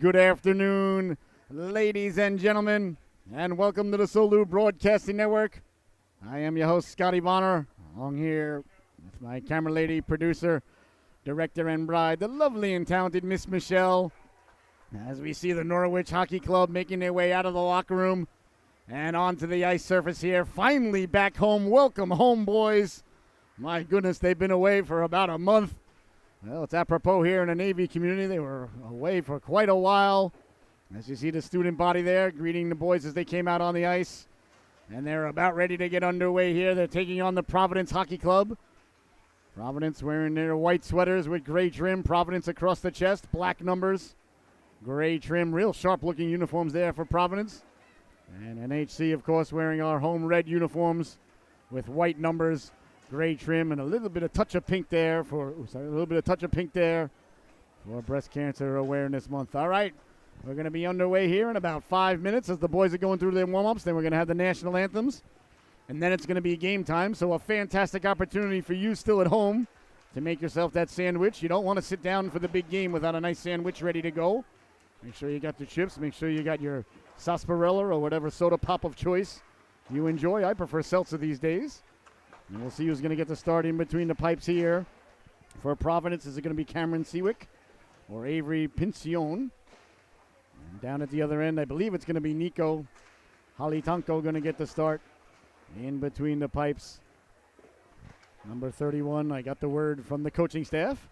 Good afternoon, ladies and gentlemen, and welcome to the Solu Broadcasting Network. I am your host, Scotty Bonner, along here with my camera lady, producer, director, and bride, the lovely and talented Miss Michelle, as we see the Norwich Hockey Club making their way out of the locker room and onto the ice surface here. Finally back home. Welcome home, boys. My goodness, they've been away for about a month. Well, it's apropos here in the Navy community. They were away for quite a while. As you see the student body there greeting the boys as they came out on the ice. And they're about ready to get underway here. They're taking on the Providence Hockey Club. Providence wearing their white sweaters with gray trim. Providence across the chest, black numbers, gray trim. Real sharp-looking uniforms there for Providence. And NHC, of course, wearing our home red uniforms with white numbers, gray trim, and a little bit of touch of pink there for Breast Cancer Awareness Month. All right, we're going to be underway here in about 5 minutes as the boys are going through their warm-ups. Then we're going to have the national anthems, and then it's going to be game time. So a fantastic opportunity for you still at home to make yourself that sandwich. You don't want to sit down for the big game without a nice sandwich ready to go. Make sure you got the chips. Make sure you got your sarsaparilla or whatever soda pop of choice you enjoy. I prefer seltzer these days. And we'll see who's going to get the start in between the pipes here. For Providence, is it going to be Cameron Seawick or Avery Pincione? And down at the other end, I believe it's going to be Nico Halitanko going to get the start in between the pipes. Number 31, I got the word from the coaching staff,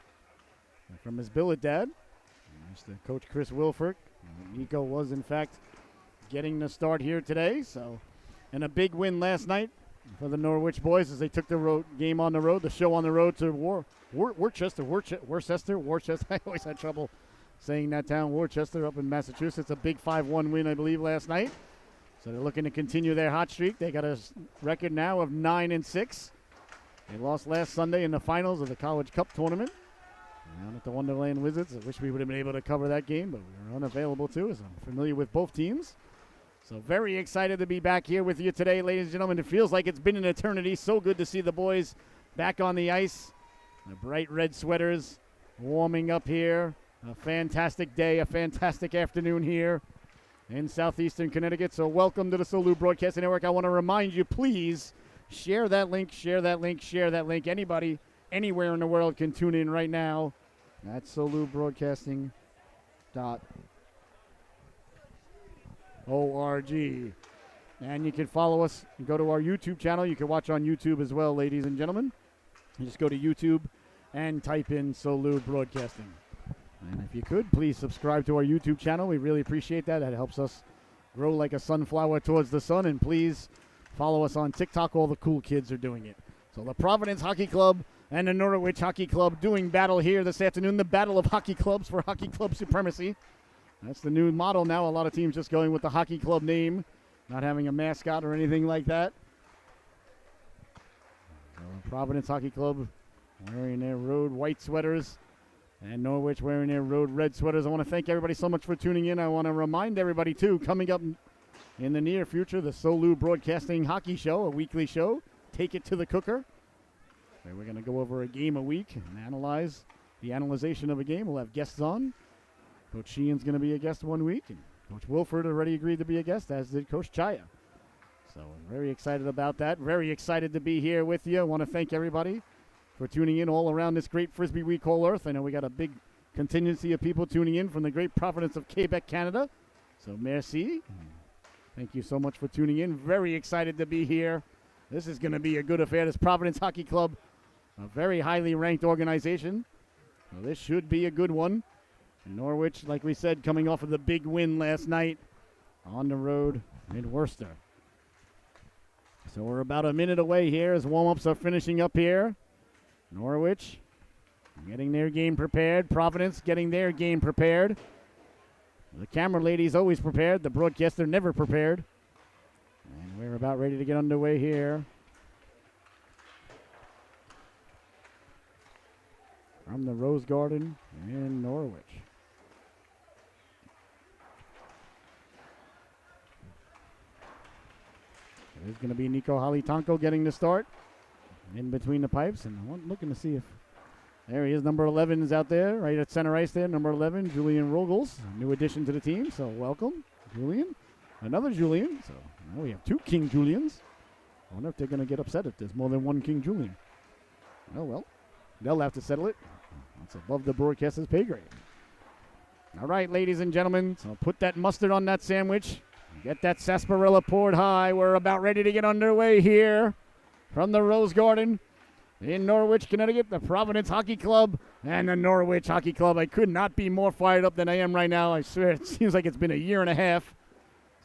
from his billet dad, Mr. Coach Chris Wilford. Nico was, in fact, getting the start here today. So, and a big win last night for the Norwich boys as they took the game on the road, the show on the road to Worcester. I always had trouble saying that town, Worcester, up in Massachusetts. A big 5-1 win, I believe, last night. So they're looking to continue their hot streak. They got a record now of 9-6. They lost last Sunday in the finals of the College Cup tournament down at the Wonderland Wizards. I wish we would have been able to cover that game, but we were unavailable to, as I'm familiar with both teams. So very excited to be back here with you today, ladies and gentlemen. It feels like it's been an eternity. So good to see the boys back on the ice. The bright red sweaters warming up here. A fantastic day, a fantastic afternoon here in southeastern Connecticut. So welcome to the Solu Broadcasting Network. I want to remind you, please share that link, share that link, share that link. Anybody, anywhere in the world can tune in right now at solubroadcasting.org. And you can follow us and go to our YouTube channel. You can watch on YouTube as well, ladies and gentlemen. You just go to YouTube and type in Solu Broadcasting. And if you could, please subscribe to our YouTube channel. We really appreciate that. That helps us grow like a sunflower towards the sun. And please follow us on TikTok. All the cool kids are doing it. So the Providence Hockey Club and the Norwich Hockey Club doing battle here this afternoon. The battle of hockey clubs for hockey club supremacy. That's the new model now. A lot of teams just going with the hockey club name, not having a mascot or anything like that. So Providence Hockey Club wearing their road white sweaters, and Norwich wearing their road red sweaters. I want to thank everybody so much for tuning in. I want to remind everybody, too, coming up in the near future, the Solu Broadcasting Hockey Show, a weekly show. Take it to the cooker. Where we're going to go over a game a week and analyze the analyzation of a game. We'll have guests on. Coach Sheehan's going to be a guest one week, and Coach Wilford already agreed to be a guest, as did Coach Chaya. So very excited about that. Very excited to be here with you. I want to thank everybody for tuning in all around this great Frisbee we call Earth. I know we got a big contingency of people tuning in from the great Providence of Quebec, Canada. So merci. Thank you so much for tuning in. Very excited to be here. This is going to be a good affair. This Providence Hockey Club, a very highly ranked organization. So this should be a good one. Norwich, like we said, coming off of the big win last night on the road in Worcester. So we're about a minute away here as warm-ups are finishing up here. Norwich getting their game prepared. Providence getting their game prepared. The camera lady's always prepared. The broadcaster never prepared. And we're about ready to get underway here. From the Rose Garden in Norwich. There's going to be Nico Halitanko getting the start in between the pipes. And I'm looking to see if There he is. Number 11 is out there, right at center ice there. Number 11, Julian Rogels, new addition to the team. So welcome, Julian. Another Julian. So now we have 2 King Julians. I wonder if they're going to get upset if there's more than 1 King Julian. Oh, well, they'll have to settle it. That's above the broadcaster's pay grade. All right, ladies and gentlemen, so put that mustard on that sandwich. Get that sarsaparilla poured high. We're about ready to get underway here from the Rose Garden in Norwich, Connecticut, the Providence Hockey Club and the Norwich Hockey Club. I could not be more fired up than I am right now. I swear, it seems like it's been a year and a half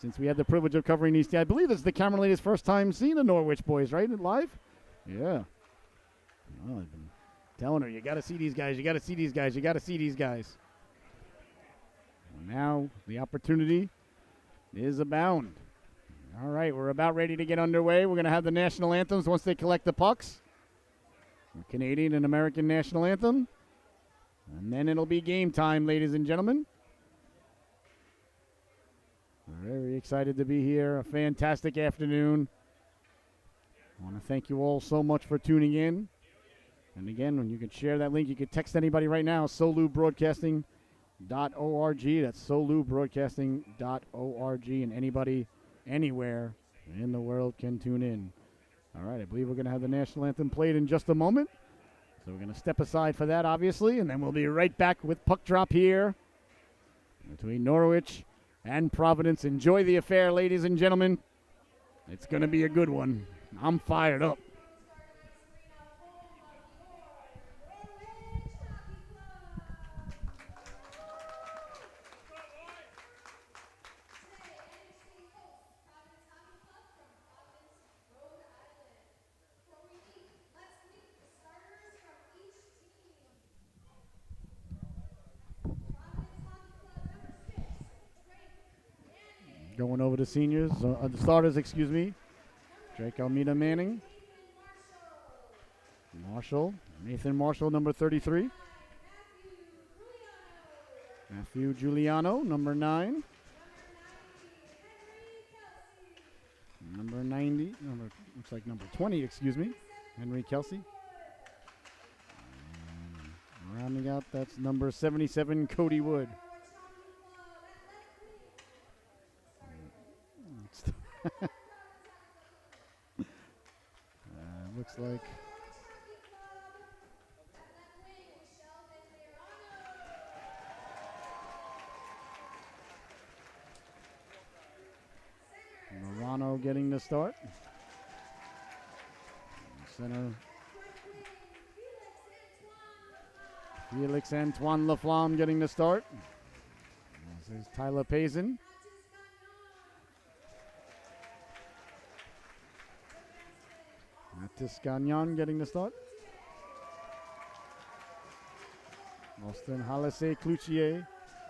since we had the privilege of covering these. I believe this is the camera lady's first time seeing the Norwich boys, right, live? Yeah. Well, I've been telling her, you got to see these guys, you got to see these guys, you got to see these guys. Now the opportunity is abound. All right, we're about ready to get underway. We're going to have the national anthems once they collect the pucks. The Canadian and American national anthem. And then it'll be game time, ladies and gentlemen. We're very excited to be here. A fantastic afternoon. I want to thank you all so much for tuning in. And again, when you can share that link, you can text anybody right now, solubroadcasting.org. That's solubroadcasting.org, and anybody anywhere in the world can tune in. All right, I believe we're going to have the national anthem played in just a moment. So we're going to step aside for that, obviously, and then we'll be right back with puck drop here between Norwich and Providence. Enjoy the affair, ladies and gentlemen. It's going to be a good one. I'm fired up. Going over the seniors, the starters, excuse me. Drake Almeida Manning. Marshall. Nathan Marshall, number 33. Matthew Giuliano, number 9. Number 90, looks like number 20, excuse me. Henry Kelsey. Rounding out, that's number 77, Cody Wood. Looks like Morano getting the start. Center Felix Antoine Laflamme getting the start. This is Tyler Payson. Matis Gagnon getting the start. Austin Halase Cloutier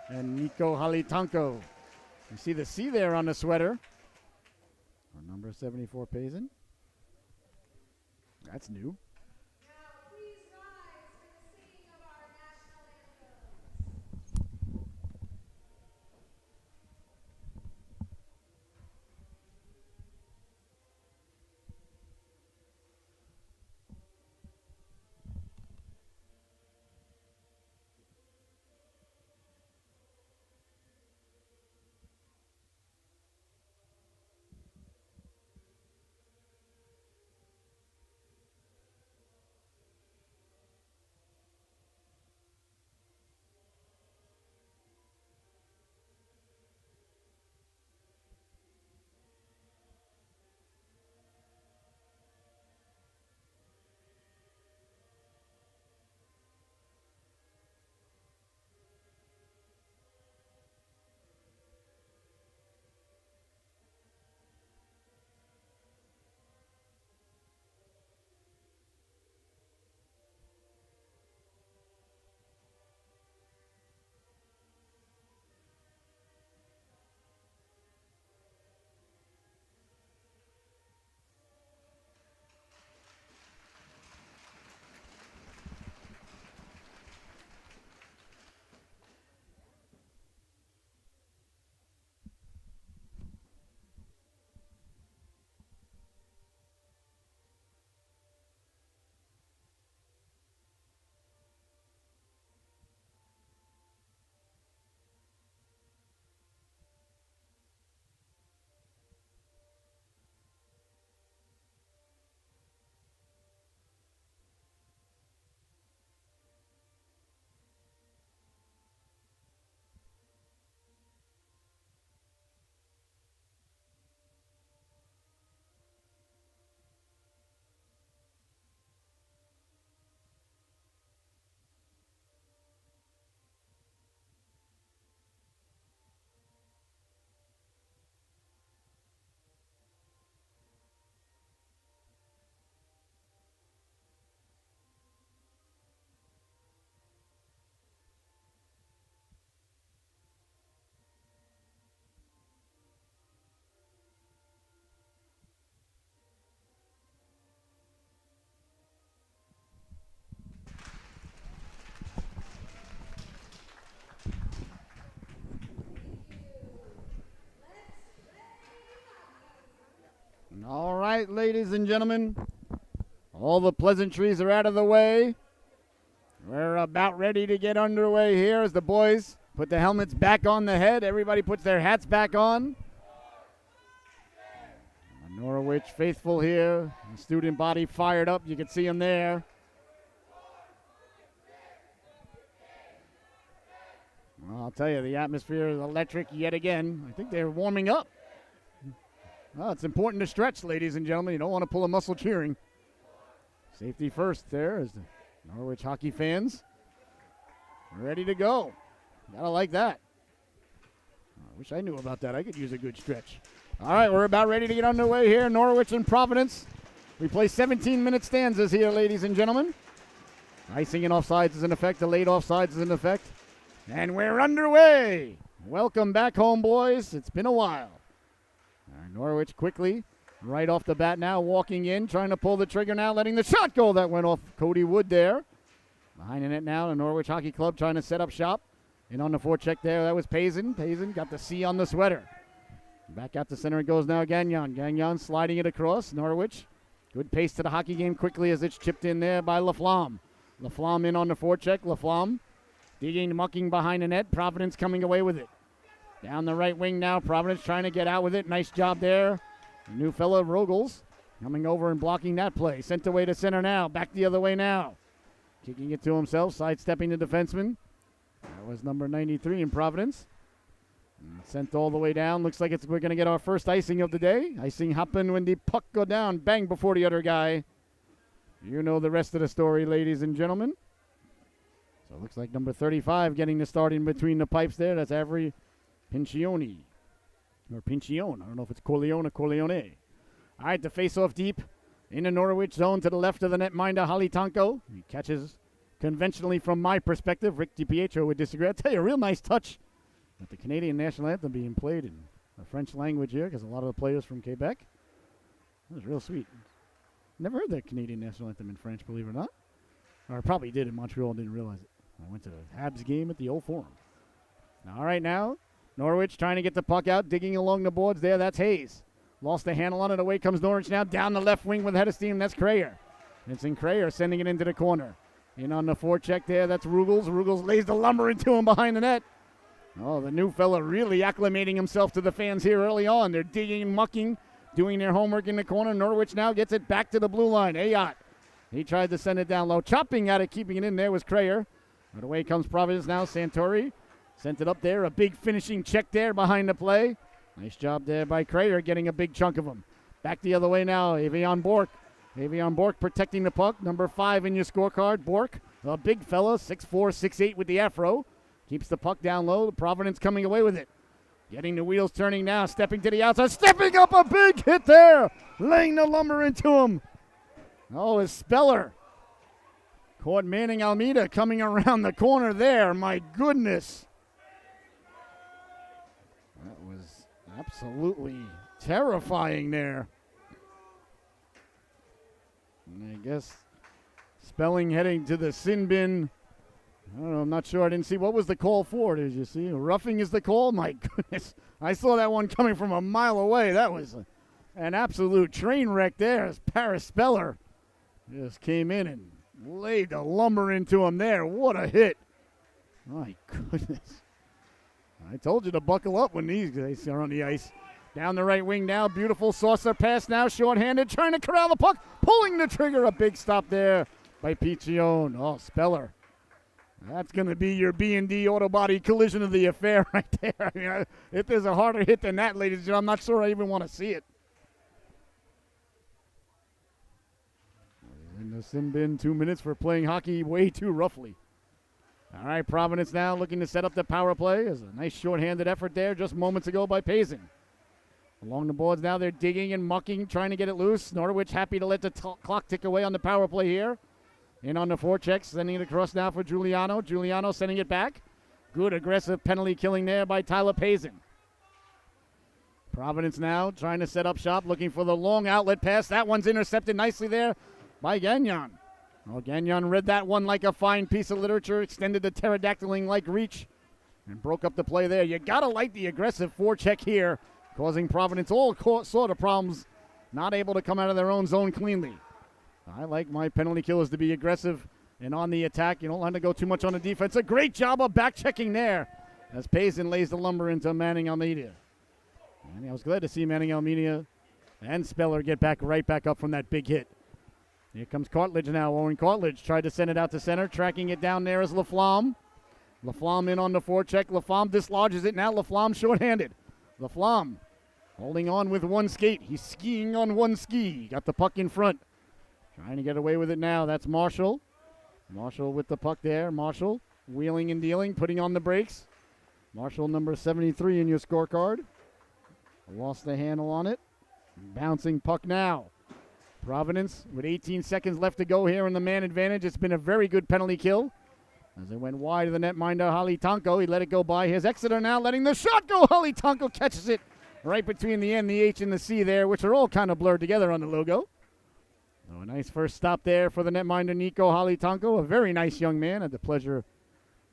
and Nico Halitanko. You see the C there on the sweater. Or number 74 Payson. That's new. All right, ladies and gentlemen, all the pleasantries are out of the way. We're about ready to get underway here as the boys put the helmets back on the head. Everybody puts their hats back on. The Norwich faithful here. The student body fired up. You can see them there. Well, I'll tell you, the atmosphere is electric yet again. I think they're warming up. Well, it's important to stretch, ladies and gentlemen. You don't want to pull a muscle cheering. Safety first there as the Norwich hockey fans ready to go. Gotta like that. I wish I knew about that. I could use a good stretch. All right, we're about ready to get underway here. Norwich and Providence. We play 17-minute stanzas here, ladies and gentlemen. Icing and offsides is in effect. The late offsides is in effect. And we're underway. Welcome back home, boys. It's been a while. Norwich quickly, right off the bat now, walking in, trying to pull the trigger now, letting the shot go. That went off Cody Wood there. Behind the net now, the Norwich Hockey Club trying to set up shop. In on the forecheck there, that was Payson. Payson got the C on the sweater. Back out to center it goes now, Gagnon. Gagnon sliding it across. Norwich, good pace to the hockey game quickly as it's chipped in there by Laflamme. Laflamme in on the forecheck. Laflamme digging, mucking behind the net. Providence coming away with it. Down the right wing now, Providence trying to get out with it. Nice job there. The new fella, Rogels, coming over and blocking that play. Sent away to center now. Back the other way now. Kicking it to himself, sidestepping the defenseman. That was number 93 in Providence. And sent all the way down. Looks like we're going to get our first icing of the day. Icing happen when the puck go down. Bang before the other guy. You know the rest of the story, ladies and gentlemen. So it looks like number 35 getting the start in between the pipes there. That's Avery Pincione, or Pincione. I don't know if it's Corleone or Corleone. All right, the face-off deep in the Norwich zone to the left of the netminder, Halitanko. He catches conventionally from my perspective. Rick DiPietro would disagree. I'll tell you, a real nice touch with the Canadian national anthem being played in the French language here because a lot of the players from Quebec. That was real sweet. Never heard the Canadian national anthem in French, believe it or not. Or I probably did in Montreal and didn't realize it. I went to the Habs game at the Old Forum. All right, now Norwich trying to get the puck out, digging along the boards there. That's Hayes. Lost the handle on it. Away comes Norwich now. Down the left wing with head of steam. That's Crayer. Vincent Crayer sending it into the corner. In on the forecheck there. That's Rugels. Rugels lays the lumber into him behind the net. Oh, the new fella really acclimating himself to the fans here early on. They're digging and mucking, doing their homework in the corner. Norwich now gets it back to the blue line. Ayotte. He tried to send it down low. Chopping at it, keeping it in there was Crayer. But away comes Providence now. Santori. Sent it up there, a big finishing check there behind the play. Nice job there by Crayer, getting a big chunk of them. Back the other way now, Avion Bork. Avion Bork protecting the puck, number 5 in your scorecard. Bork, a big fella, 6'4", 6'8" with the afro. Keeps the puck down low, Providence coming away with it. Getting the wheels turning now, stepping to the outside, stepping up, a big hit there. Laying the lumber into him. Oh, it's Speller. Caught Manning Almeida coming around the corner there, my goodness. That was absolutely terrifying there. And I guess Spelling heading to the sin bin. I don't know, I'm not sure. I didn't see. What was the call for? Did you see? Roughing is the call? My goodness. I saw that one coming from a mile away. That was an absolute train wreck there as Paris Speller just came in and laid the lumber into him there. What a hit. My goodness. I told you to buckle up when these guys are on the ice. Down the right wing now. Beautiful saucer pass now. Short-handed. Trying to corral the puck. Pulling the trigger. A big stop there by Piccione. Oh, Speller. That's going to be your B&D auto body collision of the affair right there. I mean, if there's a harder hit than that, ladies and gentlemen, I'm not sure I even want to see it. In the sin bin, 2 minutes for playing hockey way too roughly. All right, Providence now looking to set up the power play. There's a nice short-handed effort there just moments ago by Payson. Along the boards now, they're digging and mucking, trying to get it loose. Norwich happy to let the clock tick away on the power play here. In on the forecheck, sending it across now for Giuliano. Giuliano sending it back. Good aggressive penalty killing there by Tyler Payson. Providence now trying to set up shop, looking for the long outlet pass. That one's intercepted nicely there by Gagnon. Well, Gagnon read that one like a fine piece of literature, extended the pterodactyling-like reach, and broke up the play there. You got to like the aggressive forecheck here, causing Providence all sort of problems not able to come out of their own zone cleanly. I like my penalty killers to be aggressive and on the attack. You don't want to go too much on the defense. A great job of back checking there as Payson lays the lumber into Manning Almeida. And I was glad to see Manning Almeida and Speller get right back up from that big hit. Here comes Cartledge now. Owen Cartledge tried to send it out to center. Tracking it down there is Laflamme. Laflamme in on the forecheck. Laflamme dislodges it. Now Laflamme shorthanded. Laflamme holding on with one skate. He's skiing on one ski. Got the puck in front. Trying to get away with it now. That's Marshall. Marshall with the puck there. Marshall wheeling and dealing, putting on the brakes. Marshall number 73 in your scorecard. Lost the handle on it. Bouncing puck now. Providence with 18 seconds left to go here in the man advantage. It's been a very good penalty kill. As it went wide of the netminder, Holly Tonko. He let it go by. Here's Exeter now letting the shot go. Holly Tonko catches it right between the N, the H, and the C there, which are all kind of blurred together on the logo. So a nice first stop there for the netminder, Nico Holly Tonko. A very nice young man. I had the pleasure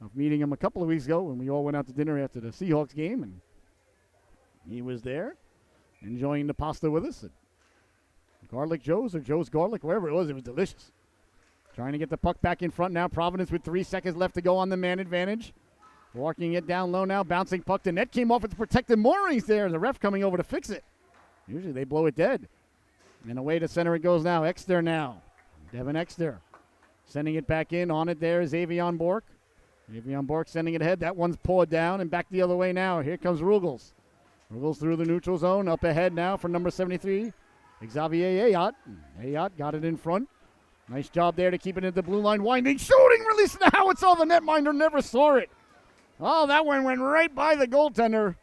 of meeting him a couple of weeks ago when we all went out to dinner after the Seahawks game, and he was there enjoying the pasta with us. Garlic Joe's or Joe's Garlic, wherever it was delicious. Trying to get the puck back in front now. Providence with 3 seconds left to go on the man advantage. Walking it down low now. Bouncing puck. The net came off its protected moorings there. The ref coming over to fix it. Usually they blow it dead. And away to center it goes now. Exeter now. Devin Exeter sending it back in. On it there is Avion Bork. Avion Bork sending it ahead. That one's pawed down and back the other way now. Here comes Rugels. Rugels through the neutral zone. Up ahead now for number 73. Xavier Ayot. Ayot got it in front. Nice job there to keep it at the blue line. Winding, shooting, releasing the howitzer. The netminder never saw it. Oh, that one went right by the goaltender.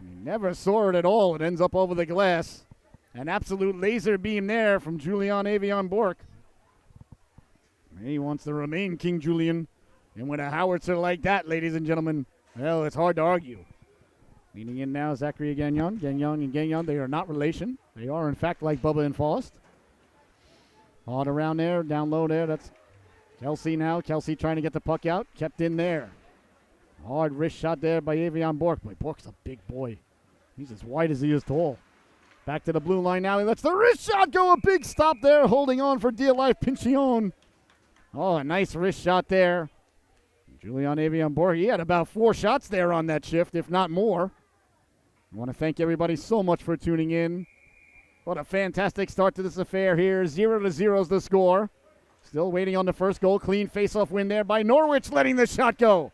He never saw it at all. It ends up over the glass. An absolute laser beam there from Julian Avion Bork. He wants to remain King Julian. And with a howitzer like that, ladies and gentlemen, well, it's hard to argue. Leaning in now, Zachary Gagnon. Gagnon and Gagnon, they are not relation. They are, in fact, like Bubba and Faust. Hard around there, down low there. That's Kelsey now. Kelsey trying to get the puck out. Kept in there. Hard wrist shot there by Avion Bork. Boy, Bork's a big boy. He's as wide as he is tall. Back to the blue line now. He lets the wrist shot go. A big stop there. Holding on for dear life, Pincione. Oh, a nice wrist shot there. Julian Avion Bork, he had about 4 shots there on that shift, if not more. I want to thank everybody so much for tuning in. What a fantastic start to this affair here. 0-0 is the score. Still waiting on the first goal. Clean face-off win there by Norwich, letting the shot go.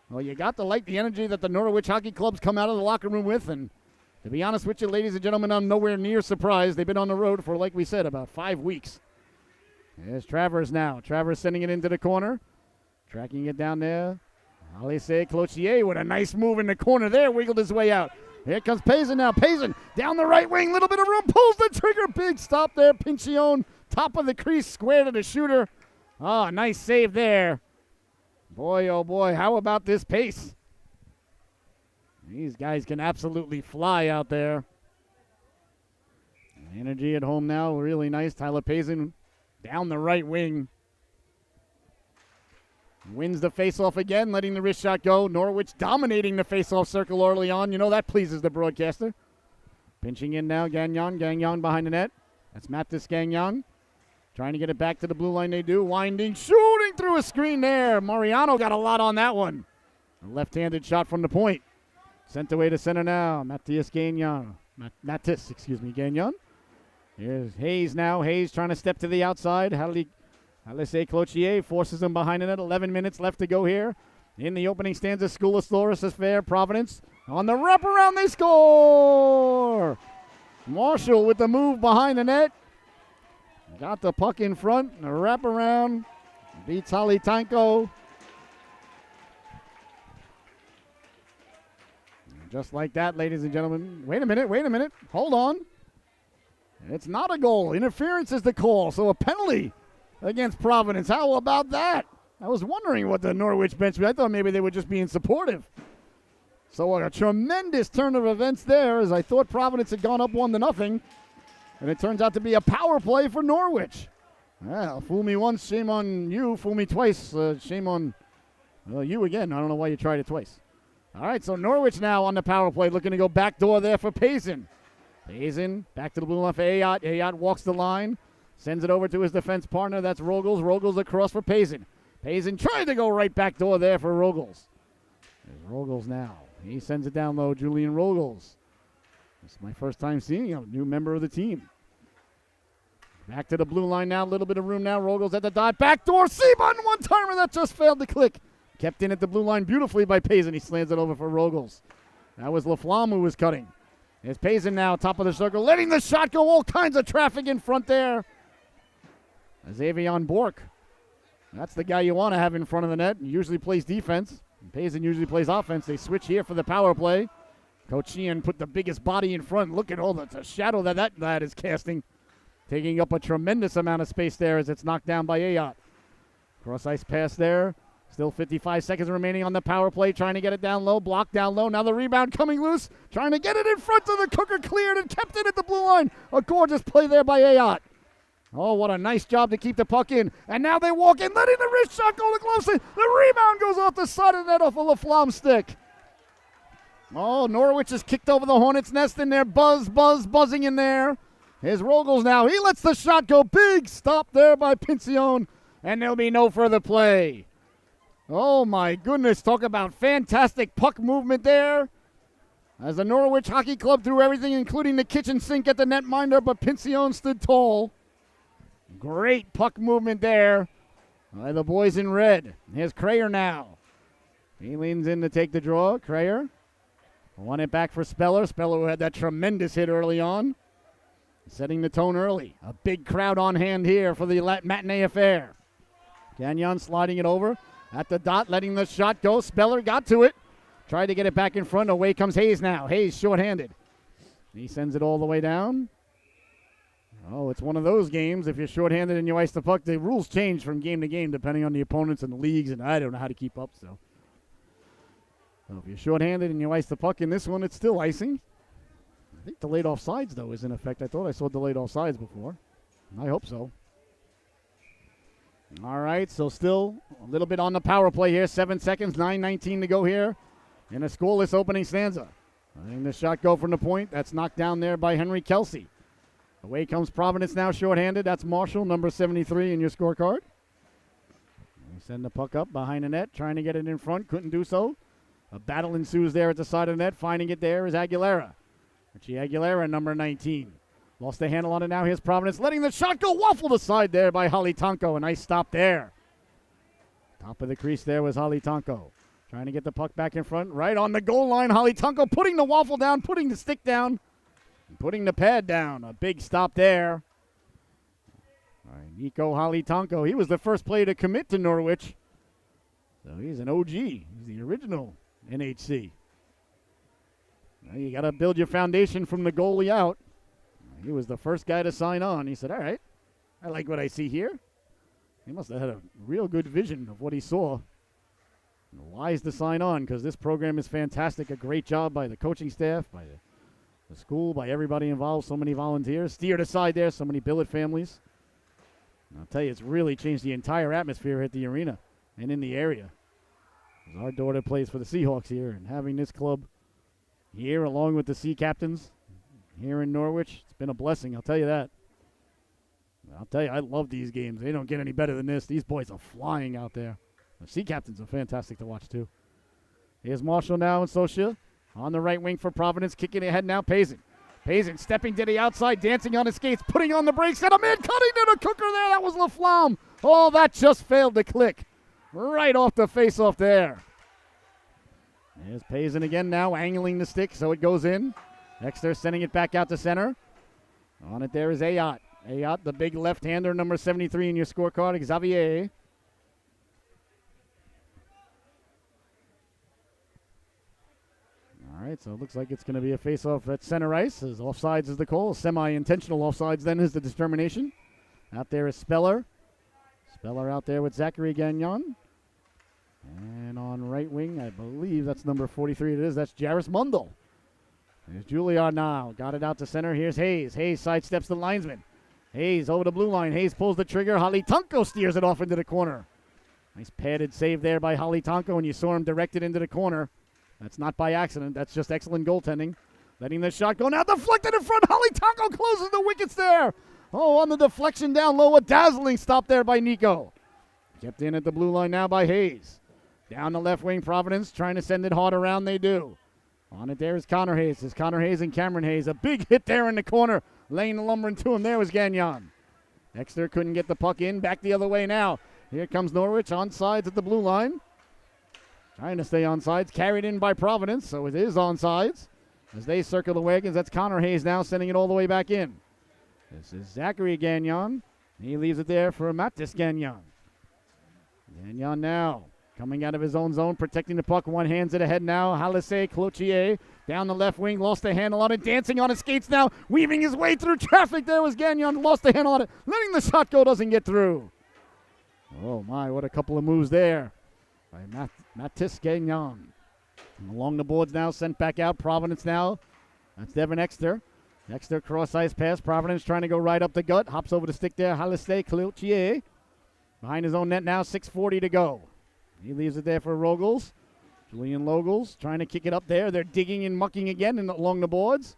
Well, you got to like the energy that the Norwich Hockey Clubs come out of the locker room with. And to be honest with you, ladies and gentlemen, I'm nowhere near surprised. They've been on the road for, like we said, about 5 weeks. There's Travers now. Travers sending it into the corner. Tracking it down there. Alise Cloutier with a nice move in the corner there. Wiggled his way out. Here comes Payson now. Payson down the right wing. Little bit of room. Pulls the trigger. Big stop there. Pincione. Top of the crease. Square to the shooter. Oh, nice save there. Boy, oh boy. How about this pace? These guys can absolutely fly out there. Energy at home now. Really nice. Tyler Payson down the right wing. Wins the faceoff again, letting the wrist shot go. Norwich dominating the faceoff circle early on. You know that pleases the broadcaster. Pinching in now, Gagnon. Gagnon behind the net. That's Matis Gagnon. Trying to get it back to the blue line, they do. Winding, shooting through a screen there. Mariano got a lot on that one. A left-handed shot from the point. Sent away to center now. Matis Gagnon. Gagnon. Here's Hayes now. Hayes trying to step to the outside. Alise Cloutier forces him behind the net. 11 minutes left to go here. In the opening stanza, School of Loris affair. Providence on the wraparound, they score! Marshall with the move behind the net. Got the puck in front. A wraparound. Beats Holly Tanko. Just like that, ladies and gentlemen. Wait a minute. Hold on. It's not a goal. Interference is the call, so a penalty against Providence. How about that? I was wondering what the Norwich bench, I thought maybe they were just being supportive. So a tremendous turn of events there, as I thought Providence had gone up 1-0, and it turns out to be a power play for Norwich. Well, fool me once, shame on you. Fool me twice, shame on you again. I don't know why you tried it twice. All right, so Norwich now on the power play, looking to go backdoor there for Payson. Payson back to the blue line for Ayotte. Ayotte walks the line. Sends it over to his defense partner. That's Rogels. Rogels across for Payson. Payson trying to go right back door there for Rogels. There's Rogels now. He sends it down low. Julian Rogels. This is my first time seeing him. New member of the team. Back to the blue line now. A little bit of room now. Rogels at the dot. Back door. C-button. One-timer. That just failed to click. Kept in at the blue line beautifully by Payson. He slams it over for Rogels. That was LaFlamme who was cutting. There's Payson now. Top of the circle. Letting the shot go. All kinds of traffic in front there. Xavier Bork. That's the guy you want to have in front of the net. He usually plays defense. Payson usually plays offense. They switch here for the power play. Coach Sheehan put the biggest body in front. Look at all the shadow that lad is casting. Taking up a tremendous amount of space there as it's knocked down by Ayotte. Cross ice pass there. Still 55 seconds remaining on the power play. Trying to get it down low. Blocked down low. Now the rebound coming loose. Trying to get it in front of the cooker. Cleared and kept it at the blue line. A gorgeous play there by Ayotte. Oh, what a nice job to keep the puck in. And now they walk in, letting the wrist shot go to close. The rebound goes off the side of the net off a LaFlamme stick. Oh, Norwich has kicked over the Hornets' nest in there. Buzzing in there. Here's Rogels now. He lets the shot go. Big stop there by Pincione. And there'll be no further play. Oh, my goodness. Talk about fantastic puck movement there. As the Norwich Hockey Club threw everything, including the kitchen sink at the netminder, but Pincione stood tall. Great puck movement there by the boys in red. Here's Crayer now. He leans in to take the draw. Crayer won it back for Speller. Speller who had that tremendous hit early on. Setting the tone early. A big crowd on hand here for the matinee affair. Gagnon sliding it over at the dot, letting the shot go. Speller got to it. Tried to get it back in front. Away comes Hayes now. Hayes shorthanded. He sends it all the way down. Oh, it's one of those games. If you're shorthanded and you ice the puck, the rules change from game to game depending on the opponents and the leagues, and I don't know how to keep up. So if you're shorthanded and you ice the puck in this one, it's still icing. I think delayed offsides, though, is in effect. I thought I saw delayed offsides before. I hope so. All right, so still a little bit on the power play here. 7 seconds, 9:19 to go here in a scoreless opening stanza. Letting the shot go from the point. That's knocked down there by Henry Kelsey. Away comes Providence now shorthanded. That's Marshall, number 73 in your scorecard. They send the puck up behind the net, trying to get it in front. Couldn't do so. A battle ensues there at the side of the net. Finding it there is Aguilera. Richie Aguilera, number 19. Lost the handle on it now. Here's Providence letting the shot go waffled aside there by Holly Tonko. A nice stop there. Top of the crease there was Holly Tonko. Trying to get the puck back in front. Right on the goal line. Holly Tonko putting the waffle down, putting the stick down. Putting the pad down. A big stop there. All right, Nico Halitonko. He was the first player to commit to Norwich. So he's an OG. He's the original NHC. Now you got to build your foundation from the goalie out. He was the first guy to sign on. He said, all right, I like what I see here. He must have had a real good vision of what he saw. Wise to sign on because this program is fantastic. A great job by the coaching staff, by the school, by everybody involved, so many volunteers. Steered aside there, so many billet families. And I'll tell you, it's really changed the entire atmosphere at the arena and in the area. Our daughter plays for the Seahawks here, and having this club here along with the Sea Captains here in Norwich, it's been a blessing, I'll tell you that. I'll tell you, I love these games. They don't get any better than this. These boys are flying out there. The Sea Captains are fantastic to watch, too. Here's Marshall now and Socia. On the right wing for Providence, kicking ahead now, Payson. Payson stepping to the outside, dancing on his skates, putting on the brakes, and a man cutting to the cooker there. That was LaFlamme. Oh, that just failed to click. Right off the face-off there. There's Payson again now, angling the stick so it goes in. Exter sending it back out to center. On it there is Ayotte. Ayotte, the big left-hander, number 73 in your scorecard, Xavier. All right, so it looks like it's going to be a face-off at center ice. As offsides is the call. Semi-intentional offsides then is the determination. Out there is Speller. Speller out there with Zachary Gagnon. And on right wing, I believe that's number 43 it is. That's Jairus Mundell. There's Juilliard now. Got it out to center. Here's Hayes. Hayes sidesteps the linesman. Hayes over the blue line. Hayes pulls the trigger. Halitonko steers it off into the corner. Nice padded save there by Halitonko, and you saw him directed into the corner. That's not by accident. That's just excellent goaltending. letting the shot go now. Deflected in front. Holly Tonko closes the wickets there. Oh, on the deflection down low. A dazzling stop there by Nico. Kept in at the blue line now by Hayes. Down the left wing, Providence trying to send it hard around. They do. On it there is Connor Hayes. It's Connor Hayes and Cameron Hayes. A big hit there in the corner. Laying the lumber into him. There was Gagnon. Exeter couldn't get the puck in. Back the other way now. Here comes Norwich on sides at the blue line. Trying to stay on sides. Carried in by Providence, so it is on sides. As they circle the wagons, that's Connor Hayes now sending it all the way back in. This is Zachary Gagnon. He leaves it there for Mattis Gagnon. Gagnon now coming out of his own zone, protecting the puck. One hands it ahead now. Halise Cloutier down the left wing, lost the handle on it, dancing on his skates now, weaving his way through traffic. There was Gagnon, lost the handle on it, letting the shot go, doesn't get through. Oh my, what a couple of moves there by Mattis Gagnon. And along the boards now, sent back out. Providence now. That's Devin Exeter. Exeter cross-ice pass. Providence trying to go right up the gut. Hops over the stick there. Halise Cloutier. Behind his own net now, 6:40 to go. He leaves it there for Rogels. Julian Logels trying to kick it up there. They're digging and mucking again along the boards.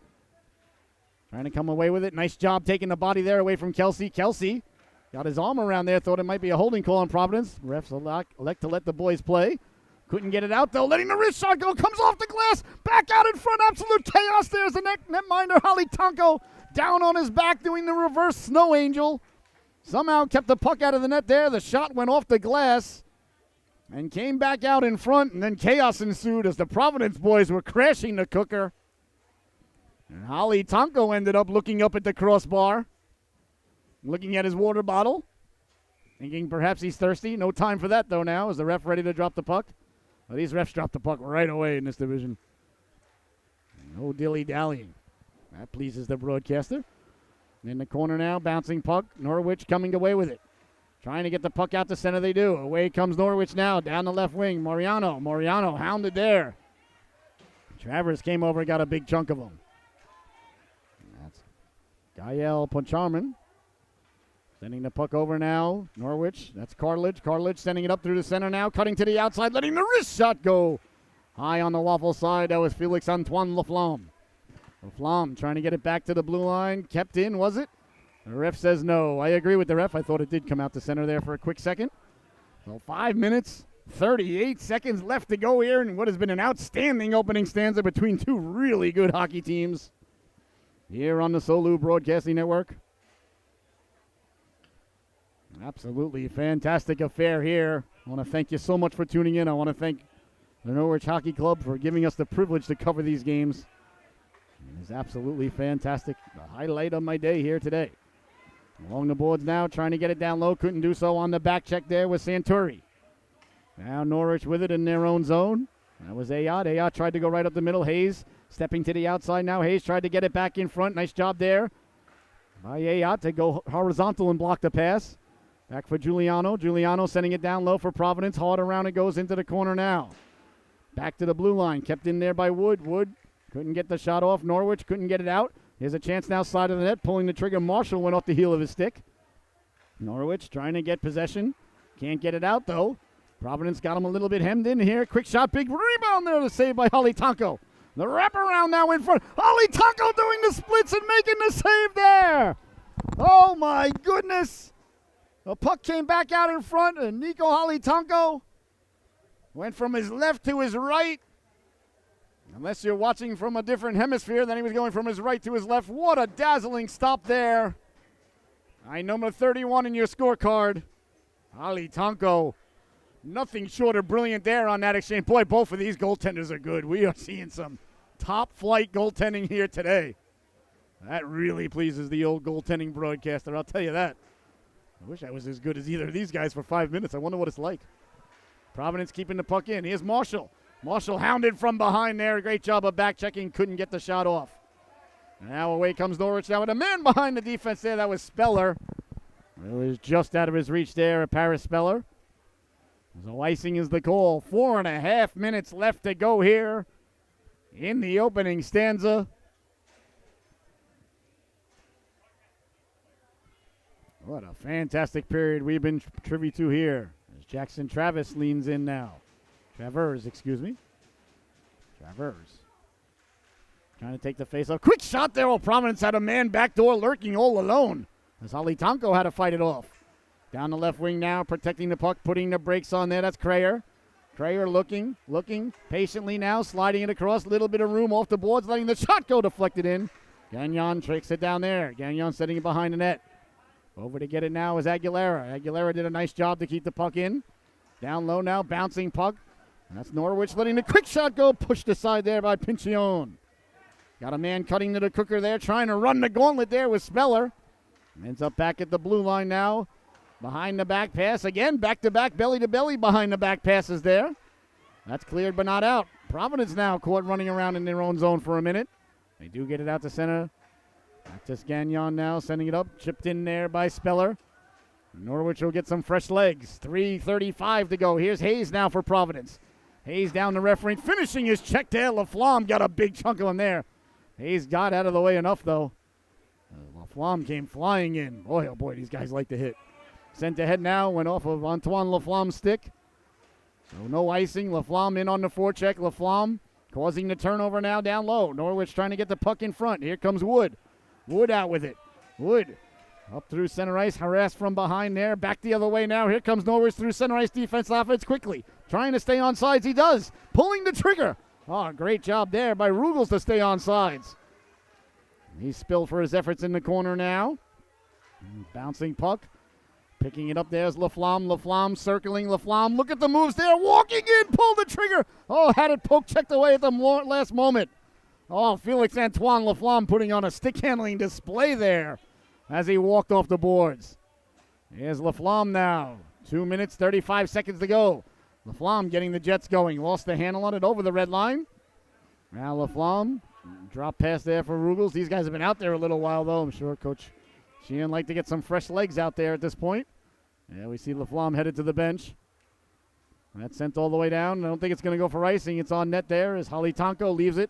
Trying to come away with it. Nice job taking the body there away from Kelsey. Kelsey got his arm around there. Thought it might be a holding call on Providence. Refs elect to let the boys play. Couldn't get it out, though. Letting the wrist shot go. Comes off the glass. Back out in front. Absolute chaos. There's the netminder, Holly Tonko, down on his back doing the reverse snow angel. Somehow kept the puck out of the net there. The shot went off the glass and came back out in front, and then chaos ensued as the Providence boys were crashing the cooker. And Holly Tonko ended up looking up at the crossbar, looking at his water bottle, thinking perhaps he's thirsty. No time for that, though, now, as the ref ready to drop the puck. Well, these refs drop the puck right away in this division. No dilly-dallying. That pleases the broadcaster. In the corner now, bouncing puck. Norwich coming away with it. Trying to get the puck out to center, they do. Away comes Norwich now, down the left wing. Moriano hounded there. Travers came over and got a big chunk of him. That's Gael Poncharman. Sending the puck over now. Norwich, that's Cartledge. Cartledge sending it up through the center now, cutting to the outside, letting the wrist shot go. High on the waffle side, that was Felix Antoine Laflamme. Laflamme trying to get it back to the blue line. Kept in, was it? The ref says no. I agree with the ref. I thought it did come out to center there for a quick second. So 5 minutes, 38 seconds left to go here in what has been an outstanding opening stanza between two really good hockey teams here on the Solu Broadcasting Network. Absolutely fantastic affair here. I want to thank you so much for tuning in. I want to thank the Norwich Hockey Club for giving us the privilege to cover these games. It is absolutely fantastic. The highlight of my day here today. Along the boards now, trying to get it down low. Couldn't do so on the back check there with Santuri. Now Norwich with it in their own zone. That was Ayat. Ayat tried to go right up the middle. Hayes stepping to the outside now. Hayes tried to get it back in front. Nice job there by Ayat to go horizontal and block the pass. Back for Giuliano. Giuliano sending it down low for Providence. Hard around it goes into the corner now. Back to the blue line. Kept in there by Wood. Wood couldn't get the shot off. Norwich couldn't get it out. Here's a chance now, side of the net, pulling the trigger. Marshall went off the heel of his stick. Norwich trying to get possession. Can't get it out, though. Providence got him a little bit hemmed in here. Quick shot, big rebound there to save by Holly Tonko. The wraparound now in front. Holly Tonko doing the splits and making the save there. Oh, my goodness. The puck came back out in front, and Nico Holly Tonko went from his left to his right. Unless you're watching from a different hemisphere, then he was going from his right to his left. What a dazzling stop there. Number 31 in your scorecard. Holly Tonko. Nothing short of brilliant there on that exchange. Boy, both of these goaltenders are good. We are seeing some top-flight goaltending here today. That really pleases the old goaltending broadcaster, I'll tell you that. I wish I was as good as either of these guys for 5 minutes. I wonder what it's like. Providence keeping the puck in. Here's Marshall. Marshall hounded from behind there. Great job of back checking. Couldn't get the shot off. Now away comes Norwich now with a man behind the defense there. That was Speller. It was just out of his reach there, Paris Speller. So icing is the call. 4.5 minutes left to go here in the opening stanza. What a fantastic period we've been privy to here. As Jackson Travers leans in now. Travers. Trying to take the face off. Quick shot there. Oh, Providence had a man backdoor lurking all alone as Halitanko had to fight it off. Down the left wing now, protecting the puck, putting the brakes on there. That's Crayer. Crayer looking patiently now, sliding it across. A little bit of room off the boards, letting the shot go deflected in. Gagnon tricks it down there. Gagnon setting it behind the net. Over to get it now is Aguilera. Aguilera did a nice job to keep the puck in. Down low now, bouncing puck. And that's Norwich letting the quick shot go, pushed aside there by Pincione. Got a man cutting to the cooker there, trying to run the gauntlet there with Speller. Ends up back at the blue line now. Behind the back pass again, back-to-back, belly-to-belly behind the back passes there. That's cleared but not out. Providence now caught running around in their own zone for a minute. They do get it out to center. Back to Gagnon now, sending it up. Chipped in there by Speller. Norwich will get some fresh legs. 3:35 to go. Here's Hayes now for Providence. Hayes down the referee, finishing his check there. Laflamme got a big chunk of him there. Hayes got out of the way enough, though. Laflamme came flying in. Boy, oh boy, these guys like to hit. Sent ahead now, went off of Antoine Laflamme's stick. So no icing. Laflamme in on the forecheck. Laflamme causing the turnover now down low. Norwich trying to get the puck in front. Here comes Wood. Wood out with it. Wood up through center ice, harassed from behind there. Back the other way now. Here comes Norwich through center ice defense offense quickly. Trying to stay on sides. He does. Pulling the trigger. Oh, great job there by Rugels to stay on sides. He's spilled for his efforts in the corner now. Bouncing puck. Picking it up there is Laflamme. Laflamme circling. Laflamme, look at the moves there. Walking in, pulled the trigger. Oh, had it poke checked away at the last moment. Oh, Felix Antoine Laflamme putting on a stick handling display there as he walked off the boards. Here's Laflamme now. 2 minutes, 35 seconds to go. Laflamme getting the Jets going. Lost the handle on it over the red line. Now Laflamme. Drop pass there for Rugels. These guys have been out there a little while, though. I'm sure Coach Sheehan like to get some fresh legs out there at this point. Yeah, we see Laflamme headed to the bench. That's sent all the way down. I don't think it's going to go for icing. It's on net there as Halitanko leaves it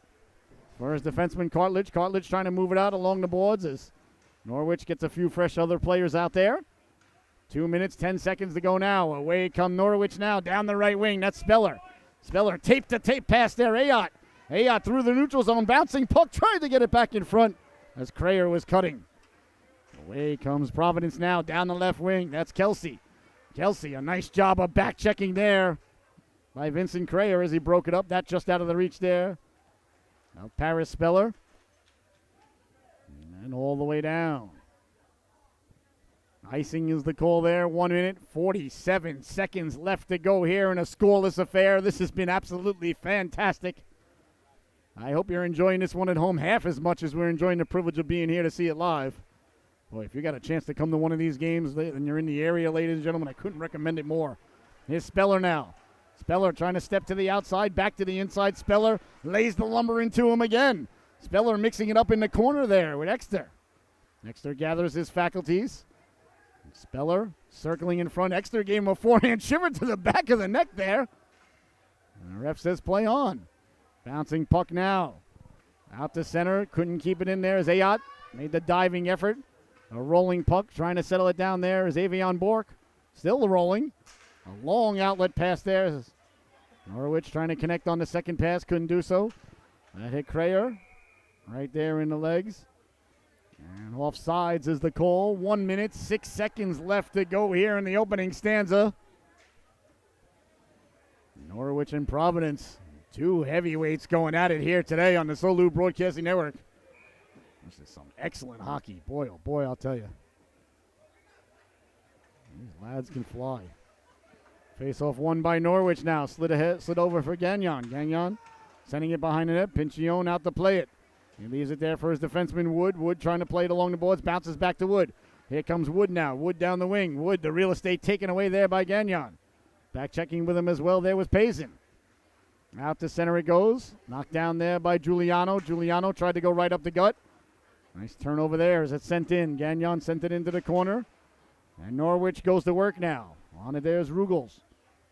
for his defenseman Cartledge. Cartledge trying to move it out along the boards as Norwich gets a few fresh other players out there. 2 minutes, 10 seconds to go now. Away come Norwich now down the right wing. That's Speller. Speller tape-to-tape pass there. Ayotte. Ayotte through the neutral zone. Bouncing puck. Tried to get it back in front as Crayer was cutting. Away comes Providence now down the left wing. That's Kelsey. Kelsey, a nice job of back checking there by Vincent Crayer as he broke it up. That just out of the reach there. Now Paris Speller. And all the way down. Icing is the call there. 1 minute, 47 seconds left to go here in a scoreless affair. This has been absolutely fantastic. I hope you're enjoying this one at home half as much as we're enjoying the privilege of being here to see it live. Boy, if you got a chance to come to one of these games and you're in the area, ladies and gentlemen, I couldn't recommend it more. Here's Speller now. Speller trying to step to the outside, back to the inside. Speller lays the lumber into him again. Speller mixing it up in the corner there with Exter. Exter gathers his faculties. Speller circling in front. Exter gave him a forehand shiver to the back of the neck there. And the ref says play on. Bouncing puck now. Out to center. Couldn't keep it in there as Ayotte made the diving effort. A rolling puck. Trying to settle it down there is Avion Bork. Still rolling. A long outlet pass there. Norwich trying to connect on the second pass. Couldn't do so. That hit Crayer. Right there in the legs. And offsides is the call. 1 minute, 6 seconds left to go here in the opening stanza. Norwich and Providence. Two heavyweights going at it here today on the Solu Broadcasting Network. This is some excellent hockey. Boy, oh boy, I'll tell you. These lads can fly. Face-off won by Norwich now. Slid over for Gagnon. Gagnon sending it behind the net. Pincione out to play it. He leaves it there for his defenseman, Wood. Wood trying to play it along the boards. Bounces back to Wood. Here comes Wood now. Wood down the wing. Wood, the real estate taken away there by Gagnon. Back checking with him as well there was Payson. Out to center it goes. Knocked down there by Giuliano. Giuliano tried to go right up the gut. Nice turnover there as it's sent in. Gagnon sent it into the corner. And Norwich goes to work now. On it there's Rugels.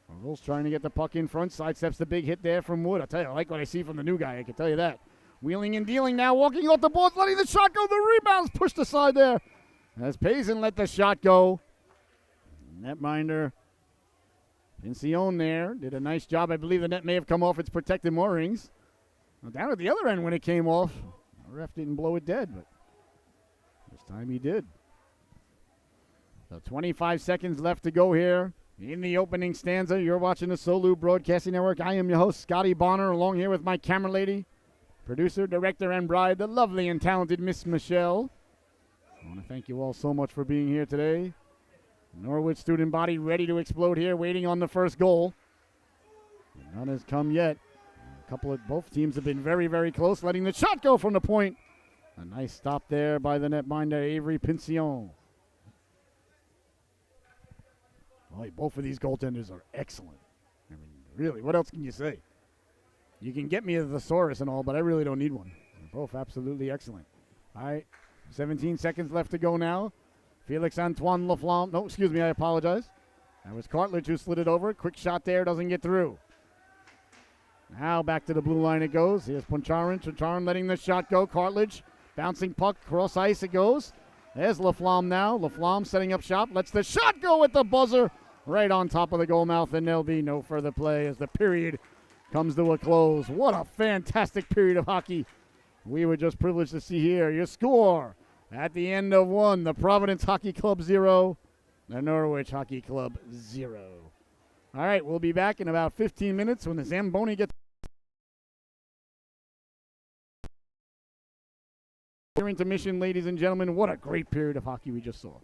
Rugels trying to get the puck in front. Sidesteps the big hit there from Wood. I'll tell you, I like what I see from the new guy. I can tell you that. Wheeling and dealing now, walking off the boards, letting the shot go. The rebound's pushed aside there as Payson let the shot go. Netminder, Pincione there, did a nice job. I believe the net may have come off its protected moorings. Well, down at the other end when it came off. The ref didn't blow it dead, but this time he did. So 25 seconds left to go here in the opening stanza. You're watching the Solu Broadcasting Network. I am your host, Scotty Bonner, along here with my camera lady, producer, director, and bride, the lovely and talented Miss Michelle. I want to thank you all so much for being here today. Norwood student body ready to explode here, waiting on the first goal. None has come yet. Both teams have been very, very close, letting the shot go from the point. A nice stop there by the netminder, Avery Pincion. Boy, both of these goaltenders are excellent. I mean, really, what else can you say? You can get me a thesaurus and all, but I really don't need one. They're both absolutely excellent. All right, 17 seconds left to go now. Felix-Antoine Laflamme. No, excuse me, I apologize. That was Cartledge who slid it over. Quick shot there, doesn't get through. Now back to the blue line it goes. Here's Poncharan. Poncharan letting the shot go. Cartledge bouncing puck. Cross ice it goes. There's Laflamme now. Laflamme setting up shop. Lets the shot go with the buzzer right on top of the goal mouth. And there'll be no further play as the period comes to a close. What a fantastic period of hockey we were just privileged to see here. Your score at the end of one, the Providence Hockey Club 0, the Norwich Hockey Club 0. All right, we'll be back in about 15 minutes when the Zamboni gets intermission, ladies and gentlemen. What a great period of hockey we just saw.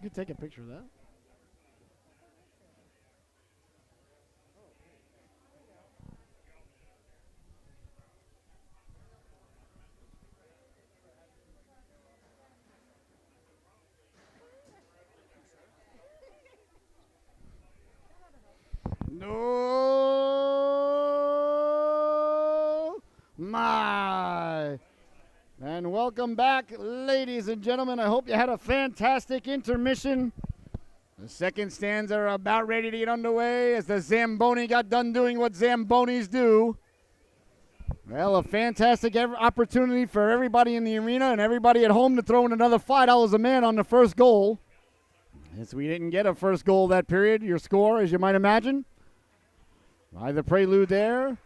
could take a picture of that. No, my. And welcome back, ladies and gentlemen. I hope you had a fantastic intermission. The second stands are about ready to get underway as the Zamboni got done doing what Zambonis do. Well, a fantastic opportunity for everybody in the arena and everybody at home to throw in another $5 a man on the first goal. As we didn't get a first goal that period, your score, as you might imagine, by the prelude there,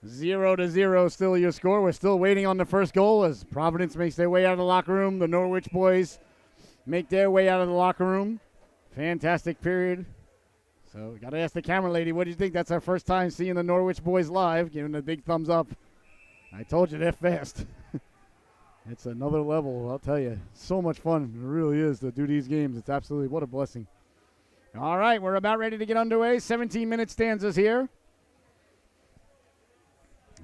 0-0 still your score. We're still waiting on the first goal as Providence makes their way out of the locker room. The Norwich boys make their way out of the locker room. Fantastic period. So, got to ask the camera lady, what do you think? That's our first time seeing the Norwich boys live. Giving them a big thumbs up. I told you, they're fast. It's another level, I'll tell you. So much fun. It really is to do these games. It's absolutely, what a blessing. All right, we're about ready to get underway. 17-minute stanzas here.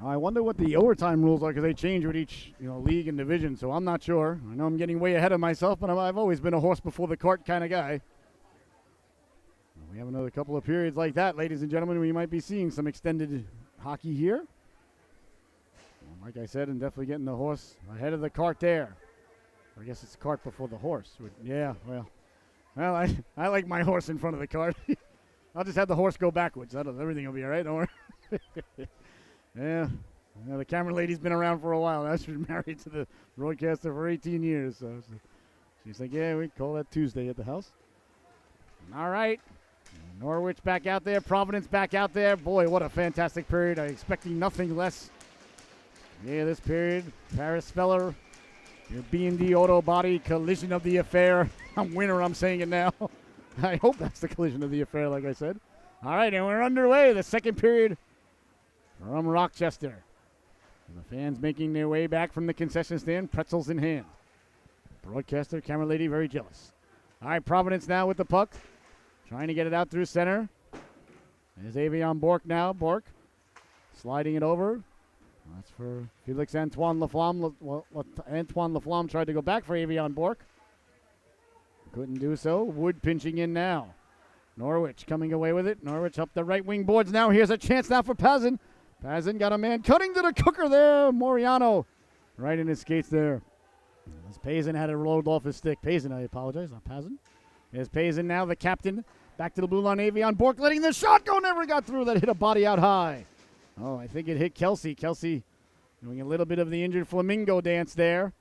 I wonder what the overtime rules are because they change with each league and division, so I'm not sure. I know I'm getting way ahead of myself, but I've always been a horse before the cart kind of guy. We have another couple of periods like that, ladies and gentlemen. We might be seeing some extended hockey here. Like I said, I'm definitely getting the horse ahead of the cart there. I guess it's the cart before the horse. Yeah, well, I like my horse in front of the cart. I'll just have the horse go backwards. Everything will be all right. Don't worry. Yeah, the camera lady's been around for a while. Now she's married to the broadcaster for 18 years. So she's like, yeah, we call that Tuesday at the house. All right. Norwich back out there. Providence back out there. Boy, what a fantastic period. I'm expecting nothing less. Yeah, this period. Paris Speller, your B&D Auto Body collision of the affair. I'm winner, I'm saying it now. I hope that's the collision of the affair, like I said. All right, and we're underway. The second period from Rochester. The fans making their way back from the concession stand, pretzels in hand. Broadcaster, camera lady, very jealous. All right, Providence now with the puck. Trying to get it out through center. There's Avion Bork now. Bork sliding it over. That's for Felix Antoine Laflamme. Antoine Laflamme tried to go back for Avion Bork. Couldn't do so. Wood pinching in now. Norwich coming away with it. Norwich up the right wing boards now. Here's a chance now for Pazin. Pazin got a man cutting to the cooker there. Moriano right in his skates there. As Pazin had it rolled off his stick. Pazin, I apologize, not Pazin. There's Pazin now, the captain. Back to the blue line. Avion Bork letting the shot go. Never got through. That hit a body out high. Oh, I think it hit Kelsey. Kelsey doing a little bit of the injured flamingo dance there.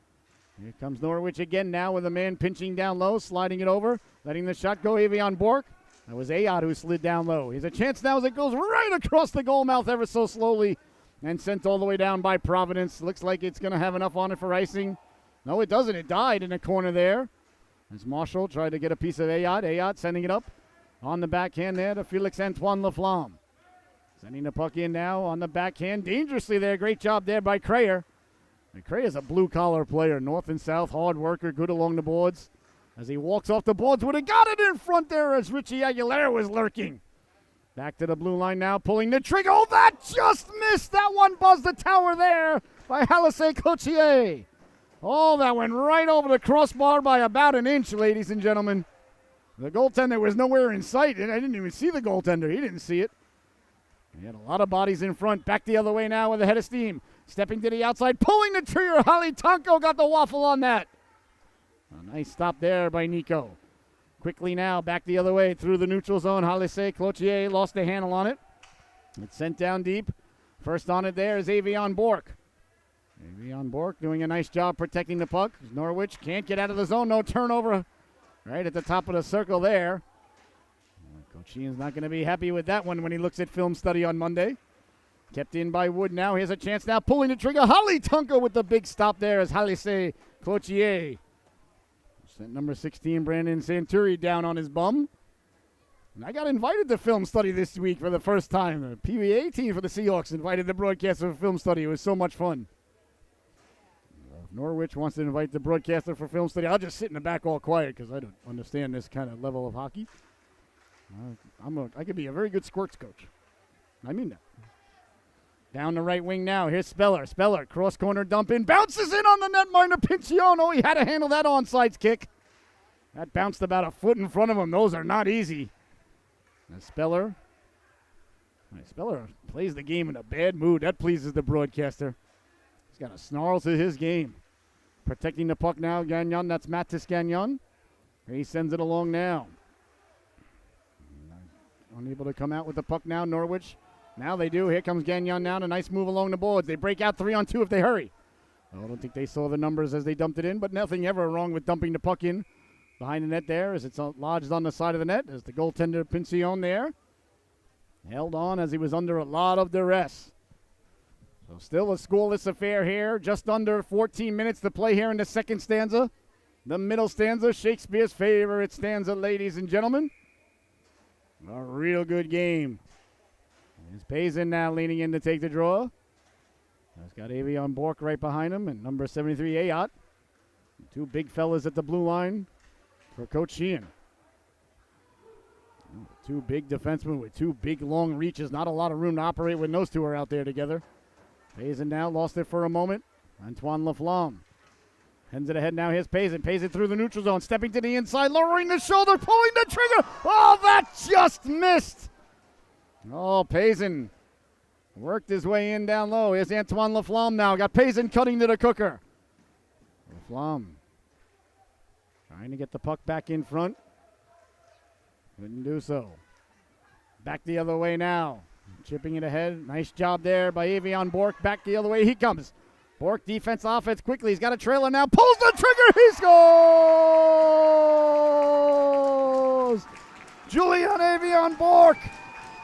Here comes Norwich again now with a man pinching down low, sliding it over, letting the shot go. Avion Bork. That was Ayad who slid down low. He's a chance now as it goes right across the goal mouth ever so slowly and sent all the way down by Providence. Looks like it's going to have enough on it for icing. No, it doesn't. It died in the corner there. As Marshall tried to get a piece of Ayad. Ayad sending it up on the backhand there to Felix Antoine Laflamme. Sending the puck in now on the backhand. Dangerously there. Great job there by Crayer. And Crayer's a blue-collar player. North and south, hard worker, good along the boards. As he walks off the boards, would have got it in front there as Richie Aguilera was lurking. Back to the blue line now, pulling the trigger. Oh, that just missed. That one buzzed the tower there by Halise Cloutier. Oh, that went right over the crossbar by about an inch, ladies and gentlemen. The goaltender was nowhere in sight, and I didn't even see the goaltender. He didn't see it. He had a lot of bodies in front. Back the other way now with a head of steam. Stepping to the outside, pulling the trigger. Holly Tonko got the waffle on that. A nice stop there by Nico. Quickly now, back the other way through the neutral zone. Halise Cloutier lost the handle on it. It's sent down deep. First on it there is Avion Bork. Avion Bork doing a nice job protecting the puck. Norwich can't get out of the zone. No turnover right at the top of the circle there. Coach Sheehan's not going to be happy with that one when he looks at film study on Monday. Kept in by Wood now. Here's a chance now. Pulling the trigger. Holly Tunko with the big stop there as Halise Cloutier. Sent number 16, Brandon Santuri, down on his bum. And I got invited to film study this week for the first time. The PBA team for the Seahawks invited the broadcaster for film study. It was so much fun. If Norwich wants to invite the broadcaster for film study, I'll just sit in the back all quiet because I don't understand this kind of level of hockey. I could be a very good squirts coach. I mean that. Down the right wing now. Here's Speller. Speller, cross corner dump in. Bounces in on the netminder. Pincione. He had to handle that onside kick. That bounced about a foot in front of him. Those are not easy. And Speller plays the game in a bad mood. That pleases the broadcaster. He's got a snarl to his game. Protecting the puck now, Gagnon. That's Matis Gagnon. He sends it along now. Unable to come out with the puck now, Norwich. Now they do. Here comes Gagnon now. A nice move along the boards. They break out 3-on-2 if they hurry. I don't think they saw the numbers as they dumped it in, but nothing ever wrong with dumping the puck in behind the net there as it's lodged on the side of the net. As the goaltender Pincione there held on as he was under a lot of duress. So still a scoreless affair here. Just under 14 minutes to play here in the second stanza. The middle stanza, Shakespeare's favorite stanza, ladies and gentlemen. A real good game. Here's Payson now leaning in to take the draw. He's got Avion Bork right behind him and number 73, Ayot. Two big fellas at the blue line for Coach Sheehan. Two big defensemen with two big long reaches. Not a lot of room to operate when those two are out there together. Payson now lost it for a moment. Antoine Laflamme. Hends it ahead now. Here's Payson. Payson through the neutral zone. Stepping to the inside. Lowering the shoulder. Pulling the trigger. Oh, that just missed. Oh, Payson worked his way in down low. Here's Antoine Laflamme now. Got Payson cutting to the cooker. Laflamme trying to get the puck back in front. Couldn't do so. Back the other way now. Chipping it ahead. Nice job there by Avion Bork. Back the other way he comes. Bork defense, offense quickly. He's got a trailer now. Pulls the trigger. He scores! Julian Avion Bork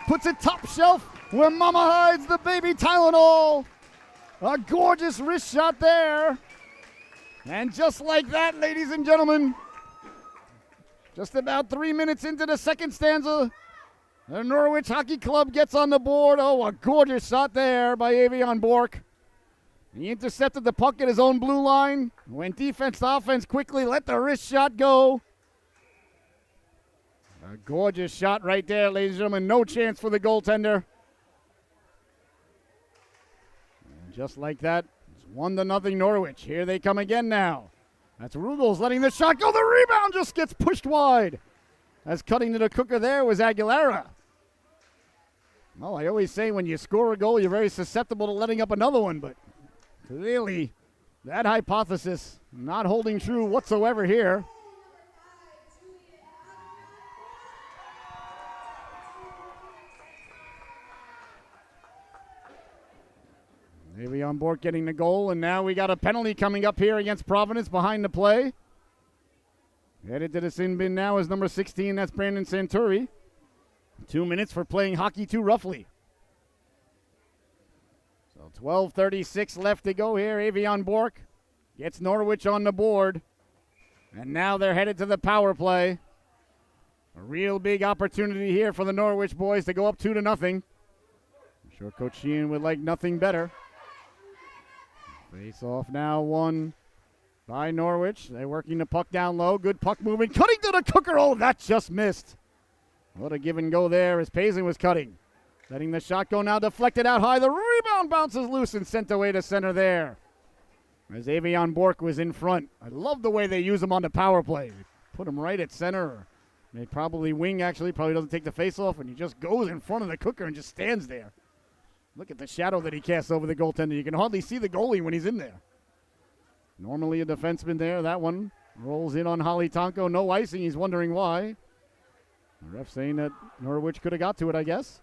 puts it top shelf where Mama hides the baby Tylenol. A gorgeous wrist shot there. And just like that, ladies and gentlemen, just about 3 minutes into the second stanza, the Norwich Hockey Club gets on the board. Oh, a gorgeous shot there by Avion Bork. He intercepted the puck at his own blue line. Went defense to offense quickly, let the wrist shot go. A gorgeous shot right there, ladies and gentlemen. No chance for the goaltender. And just like that, it's 1-0 Norwich. Here they come again now. That's Rugels letting the shot go. The rebound just gets pushed wide. As cutting to the cooker there was Aguilera. Well, I always say when you score a goal, you're very susceptible to letting up another one, but clearly that hypothesis not holding true whatsoever here. Avion Bork getting the goal, and now we got a penalty coming up here against Providence behind the play. Headed to the sin bin now is number 16, that's Brandon Santuri. 2 minutes for playing hockey too roughly. So 12:36 left to go here. Avion Bork gets Norwich on the board. And now they're headed to the power play. A real big opportunity here for the Norwich boys to go up 2-0. I'm sure Coach Sheehan would like nothing better. Face off now, won by Norwich. They're working the puck down low. Good puck movement. Cutting to the cooker. Oh, that just missed. What a give and go there as Payson was cutting. Letting the shot go now, deflected out high. The rebound bounces loose and sent away to center there. As Avion Bork was in front. I love the way they use him on the power play. They put him right at center. Or they probably wing, actually. Probably doesn't take the face off, and he just goes in front of the cooker and just stands there. Look at the shadow that he casts over the goaltender. You can hardly see the goalie when he's in there. Normally a defenseman there. That one rolls in on Holly Tonko. No icing. He's wondering why. The ref saying that Norwich could have got to it, I guess.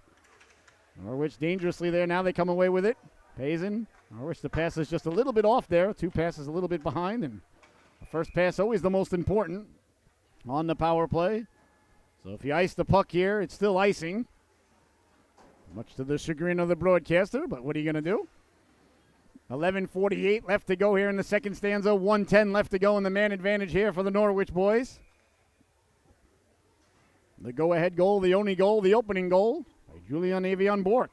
Norwich dangerously there. Now they come away with it. Payson. Norwich, the pass is just a little bit off there. Two passes a little bit behind. And the first pass always the most important on the power play. So if you ice the puck here, it's still icing. Much to the chagrin of the broadcaster, but what are you going to do? 11:48 left to go here in the second stanza. 1:10 left to go in the man advantage here for the Norwich boys. The go-ahead goal, the only goal, the opening goal by Julian Avion Bork.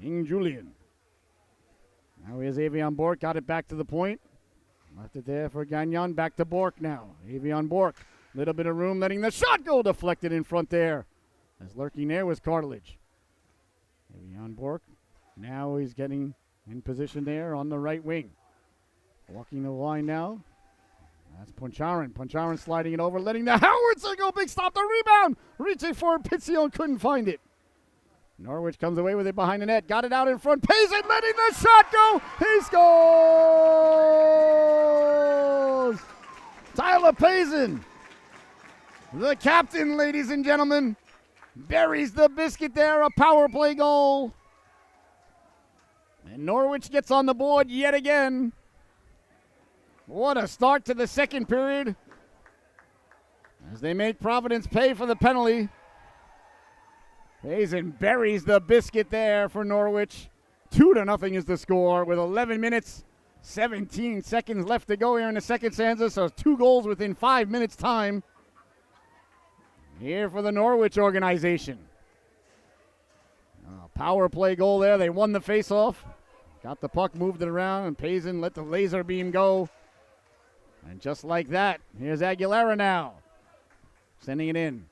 King Julian. Now here's Avion Bork. Got it back to the point. Left it there for Gagnon. Back to Bork now. Avion Bork. Little bit of room, letting the shot go. Deflected in front there. As lurking there was Cartilage. Avion Bork. Now he's getting in position there on the right wing. Walking the line now. That's Poncharan. Poncharan sliding it over, letting the Howardson go. Big stop, the rebound. Reaching for it. Pizzione couldn't find it. Norwich comes away with it behind the net. Got it out in front. Payson letting the shot go. He scores! Tyler Payson, the captain, ladies and gentlemen, buries the biscuit there. A power play goal. And Norwich gets on the board yet again. What a start to the second period as they make Providence pay for the penalty. Payson buries the biscuit there for Norwich. 2-0 is the score with 11 minutes, 17 seconds left to go here in the second stanza. So 2 goals within 5 minutes time here for the Norwich organization. Power play goal there. They won the faceoff. Got the puck, moved it around, and Payson let the laser beam go. And just like that, here's Aguilera now. Sending it in.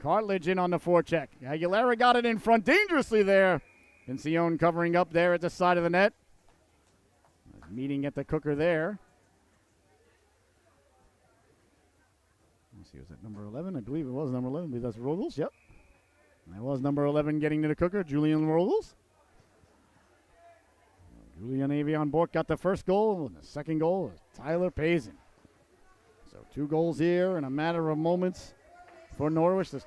Cartilage in on the forecheck. Aguilera got it in front dangerously there. Pizzione covering up there at the side of the net. Meeting at the cooker there. Let's see, was it number 11? I believe it was number 11. I believe that's Rogels. Yep. That was number 11 getting to the cooker, Julian Rogels. Julian Avion Bork got the first goal, and the second goal is Tyler Payson. So 2 goals here in a matter of moments for Norwich. So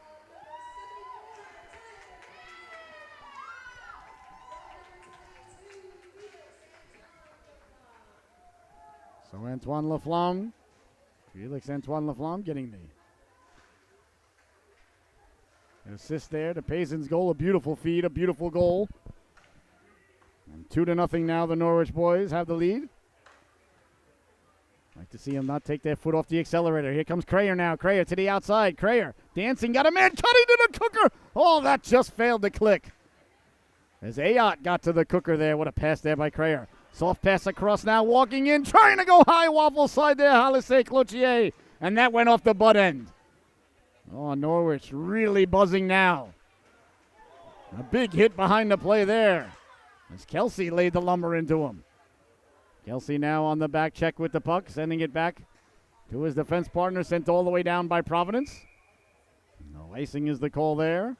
Antoine Laflamme, Felix Antoine Laflamme getting the assist there to Payson's goal. A beautiful feed, a beautiful goal. And 2-0 now. The Norwich boys have the lead. Like to see them not take their foot off the accelerator. Here comes Crayer now. Crayer to the outside. Crayer dancing, got a man cutting to the cooker. Oh, that just failed to click. As Ayotte got to the cooker there. What a pass there by Crayer. Soft pass across now, walking in, trying to go high, waffle side there, Halise Cloutier. And that went off the butt end. Oh, Norwich really buzzing now. A big hit behind the play there. As Kelsey laid the lumber into him. Kelsey now on the back check with the puck, sending it back to his defense partner, sent all the way down by Providence. No icing is the call there.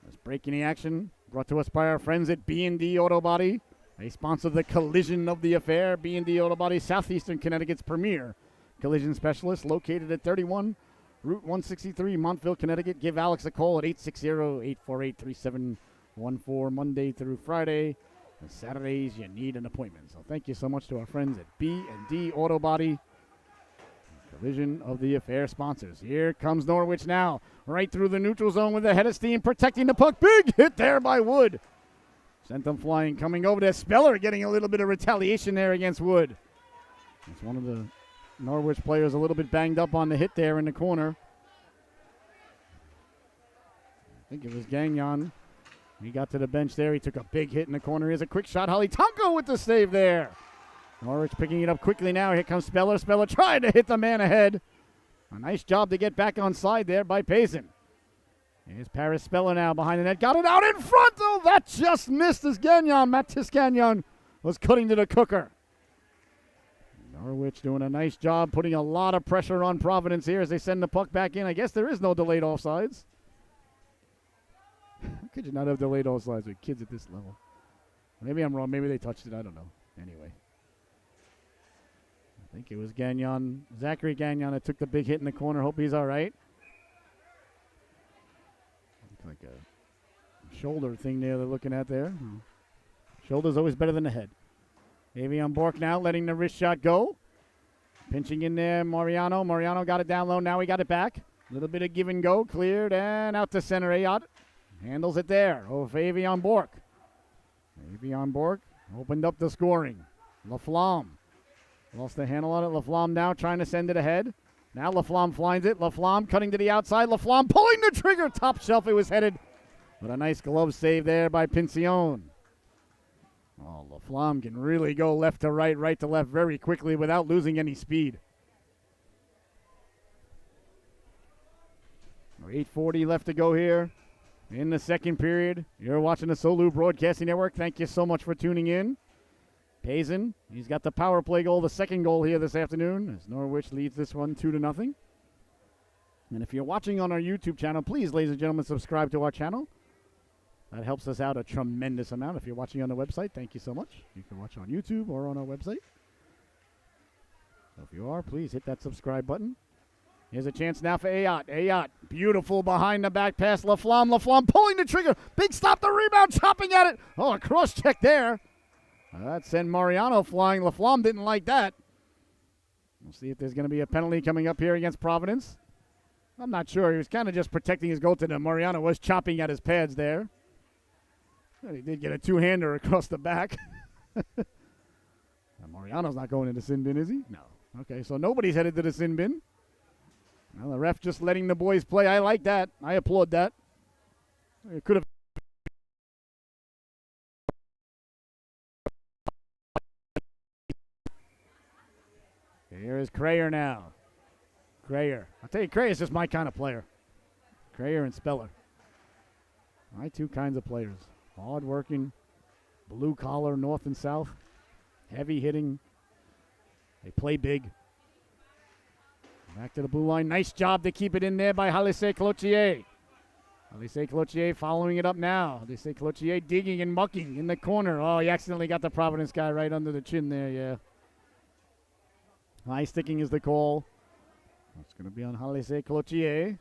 Let's breaking the action, brought to us by our friends at B&D Auto Body. They sponsor the collision of the affair. B&D Auto Body, Southeastern Connecticut's premier collision specialist, located at 31 Route 163, Montville, Connecticut. Give Alex a call at 860-848-3714, Monday through Friday. And Saturdays, you need an appointment. So thank you so much to our friends at B&D Auto Body, collision of the affair sponsors. Here comes Norwich now, right through the neutral zone with the head of steam, protecting the puck. Big hit there by Wood. Sent them flying, coming over there. Speller getting a little bit of retaliation there against Wood. It's one of the Norwich players a little bit banged up on the hit there in the corner. I think it was Gagnon. He got to the bench there. He took a big hit in the corner. Here's a quick shot. Holly Tonko with the save there. Norwich picking it up quickly now. Here comes Speller. Speller trying to hit the man ahead. A nice job to get back on side there by Payson. Here's Paris Speller now behind the net. Got it out in front. Oh, that just missed as Gagnon. Matis Gagnon was cutting to the cooker. Norwich doing a nice job putting a lot of pressure on Providence here as they send the puck back in. I guess there is no delayed offsides. How could you not have delayed offsides with kids at this level? Maybe I'm wrong. Maybe they touched it. I don't know. Anyway. I think it was Gagnon, Zachary Gagnon, that took the big hit in the corner. Hope he's all right. Like a shoulder thing there they're looking at there. Shoulder's always better than the head. Avion Bork now letting the wrist shot go. Pinching in there, Mariano. Mariano got it down low. Now he got it back. A little bit of give and go. Cleared and out to center. Ayotte handles it there over for Avion Bork. Avion Bork opened up the scoring. Laflamme lost the handle on it. Laflamme now trying to send it ahead. Now Laflamme finds it. Laflamme cutting to the outside. Laflamme pulling the trigger. Top shelf it was headed. But a nice glove save there by Pizzione. Oh, LaFlamme can really go left to right to left very quickly without losing any speed. 8:40 left to go here in the second period. You're watching the Solu Broadcasting Network. Thank you so much for tuning in. Payson, he's got the power play goal, the second goal here this afternoon, as Norwich leads this one 2-0. And if you're watching on our YouTube channel, please, ladies and gentlemen, subscribe to our channel. That helps us out a tremendous amount. If you're watching on the website, thank you so much. You can watch on YouTube or on our website. So if you are, please hit that subscribe button. Here's a chance now for Ayotte. Ayotte, beautiful behind the back pass. LaFlamme. LaFlamme pulling the trigger. Big stop, the rebound, chopping at it. Oh, a cross check there. That sent Mariano flying. LaFlamme didn't like that. We'll see if there's going to be a penalty coming up here against Providence. I'm not sure. He was kind of just protecting his goaltender. Mariano was chopping at his pads there. He did get a two-hander across the back. Mariano's not going into sin bin, is he? No. Okay, so nobody's headed to the sin bin. Well, the ref just letting the boys play. I like that. I applaud that. It could have. Here is Crayer now. Crayer. I'll tell you, Crayer's just my kind of player. Crayer and Speller. My two kinds of players. Hard-working, blue-collar, north and south. Heavy hitting. They play big. Back to the blue line. Nice job to keep it in there by Halise Cloutier. Halise Cloutier following it up now. Halise Cloutier digging and mucking in the corner. Oh, he accidentally got the Providence guy right under the chin there, yeah. High sticking is the call. It's going to be on Halise Cloutier.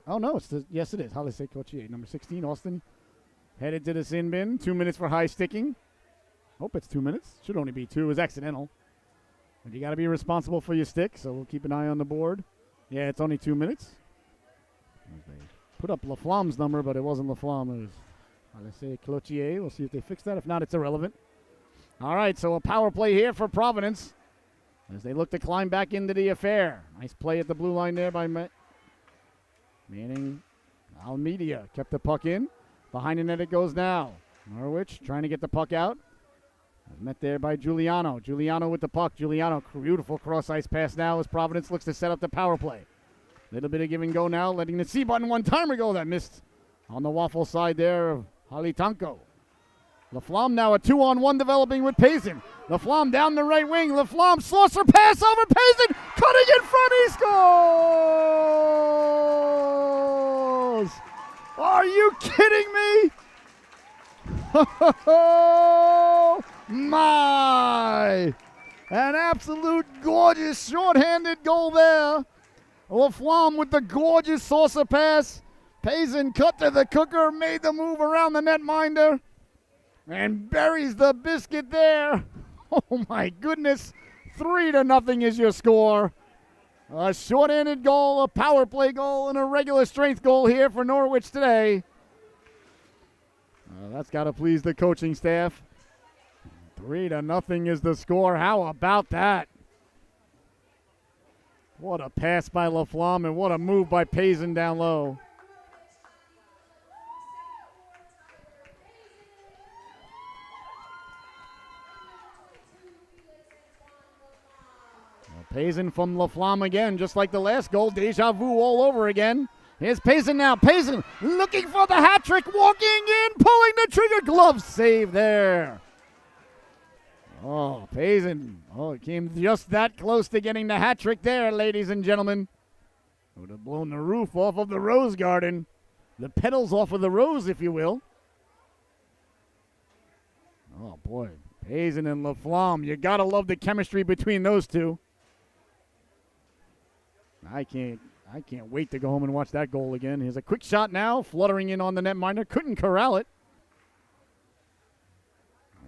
Oh, no, yes, it is. Halise Cloutier, number 16, Austin. Headed to the sin bin. 2 minutes for high sticking. Hope it's 2 minutes. Should only be 2. It was accidental. But you got to be responsible for your stick, so we'll keep an eye on the board. Yeah, it's only 2 minutes. They put up LaFlamme's number, but it wasn't LaFlamme. It was Halise Cloutier. We'll see if they fix that. If not, it's irrelevant. All right, so a power play here for Providence as they look to climb back into the affair. Nice play at the blue line there by Manning. Almeida kept the puck in. Behind the net it goes now. Norwich trying to get the puck out. Met there by Giuliano. Giuliano with the puck. Giuliano, beautiful cross-ice pass now as Providence looks to set up the power play. Little bit of give and go now, letting the C button one-timer go. That missed on the waffle side there of Halitanko. LaFlamme now a 2-on-1 developing with Payson. LaFlamme down the right wing. LaFlamme saucer pass over Payson. Cutting in front, he scores! Are you kidding me? Oh, my! An absolute gorgeous short-handed goal there. LaFlamme with the gorgeous saucer pass. Payson cut to the cooker, made the move around the netminder, and buries the biscuit there. Oh, my goodness. 3-0 is your score. A short-handed goal, a power play goal, and a regular strength goal here for Norwich today. That's got to please the coaching staff. 3-0 is the score. How about that? What a pass by LaFlamme, and what a move by Payson down low. Payson from LaFlamme again, just like the last goal. Deja vu all over again. Here's Payson now. Payson looking for the hat trick, walking in, pulling the trigger. Glove save there. Oh, Payson. Oh, it came just that close to getting the hat trick there, ladies and gentlemen. Would have blown the roof off of the rose garden. The petals off of the rose, if you will. Oh, boy. Payson and LaFlamme. You got to love the chemistry between those two. I can't wait to go home and watch that goal again. Here's a quick shot now, fluttering in on the netminder. Couldn't corral it.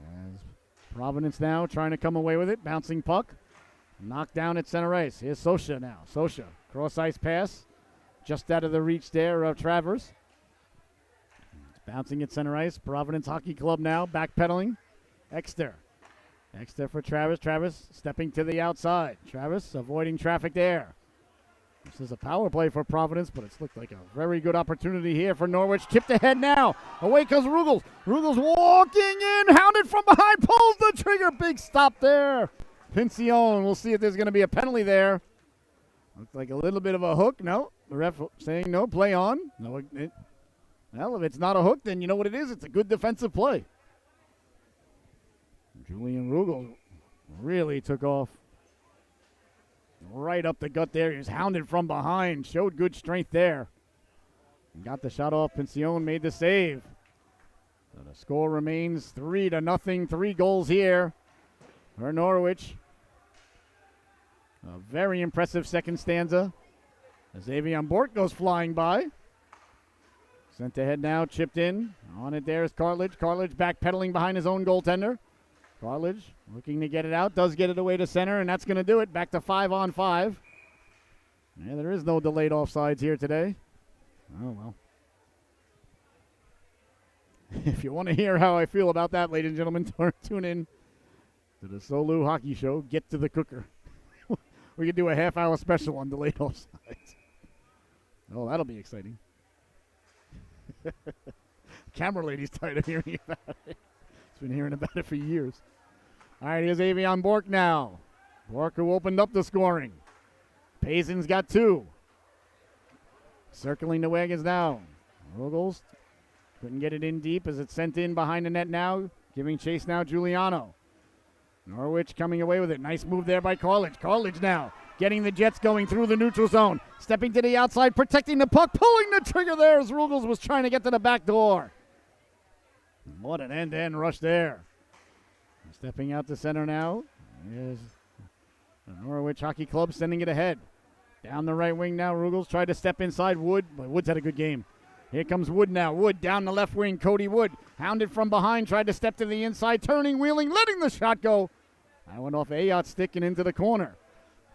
As Providence now trying to come away with it. Bouncing puck. Knocked down at center ice. Here's Sosha now. Sosha, cross-ice pass. Just out of the reach there of Travers. It's bouncing at center ice. Providence Hockey Club now backpedaling. Exter for Travers. Travers stepping to the outside. Travers avoiding traffic there. This is a power play for Providence, but it's looked like a very good opportunity here for Norwich. Tipped ahead now. Away comes Rugels. Rugels walking in, hounded from behind, pulls the trigger. Big stop there. Pincione. We'll see if there's going to be a penalty there. Looks like a little bit of a hook. No, the ref saying no, play on. No, well, if it's not a hook, then you know what it is. It's a good defensive play. Julian Rugels really took off. Right up the gut there. He was hounded from behind. Showed good strength there. Got the shot off. Pincione made the save. So the score remains 3-0. 3 goals here for Norwich. A very impressive second stanza. As Avion Bork goes flying by. Sent ahead now. Chipped in. On it there is Cartledge. Cartledge backpedaling behind his own goaltender. Cartledge looking to get it out, does get it away to center, and that's going to do it. Back to 5-on-5. Yeah, there is no delayed offsides here today. Oh, well. If you want to hear how I feel about that, ladies and gentlemen, tune in to the Solu Hockey Show. Get to the cooker. We could do a half-hour special on delayed offsides. Oh, that'll be exciting. Camera lady's tired of hearing about it. She's been hearing about it for years. All right, here's Avion Bork now. Bork who opened up the scoring. Pazin's got 2. Circling the wagons now. Rugels couldn't get it in deep as it's sent in behind the net now. Giving chase now, Giuliano. Norwich coming away with it. Nice move there by Cartledge. Cartledge now getting the Jets going through the neutral zone. Stepping to the outside, protecting the puck, pulling the trigger there as Rugels was trying to get to the back door. What an end-to-end rush there. Stepping out to center now is the Norwich Hockey Club sending it ahead. Down the right wing now, Rugels tried to step inside Wood, but Wood's had a good game. Here comes Wood now. Wood down the left wing. Cody Wood hounded from behind, tried to step to the inside, turning, wheeling, letting the shot go. That went off Ayot's stick and into the corner.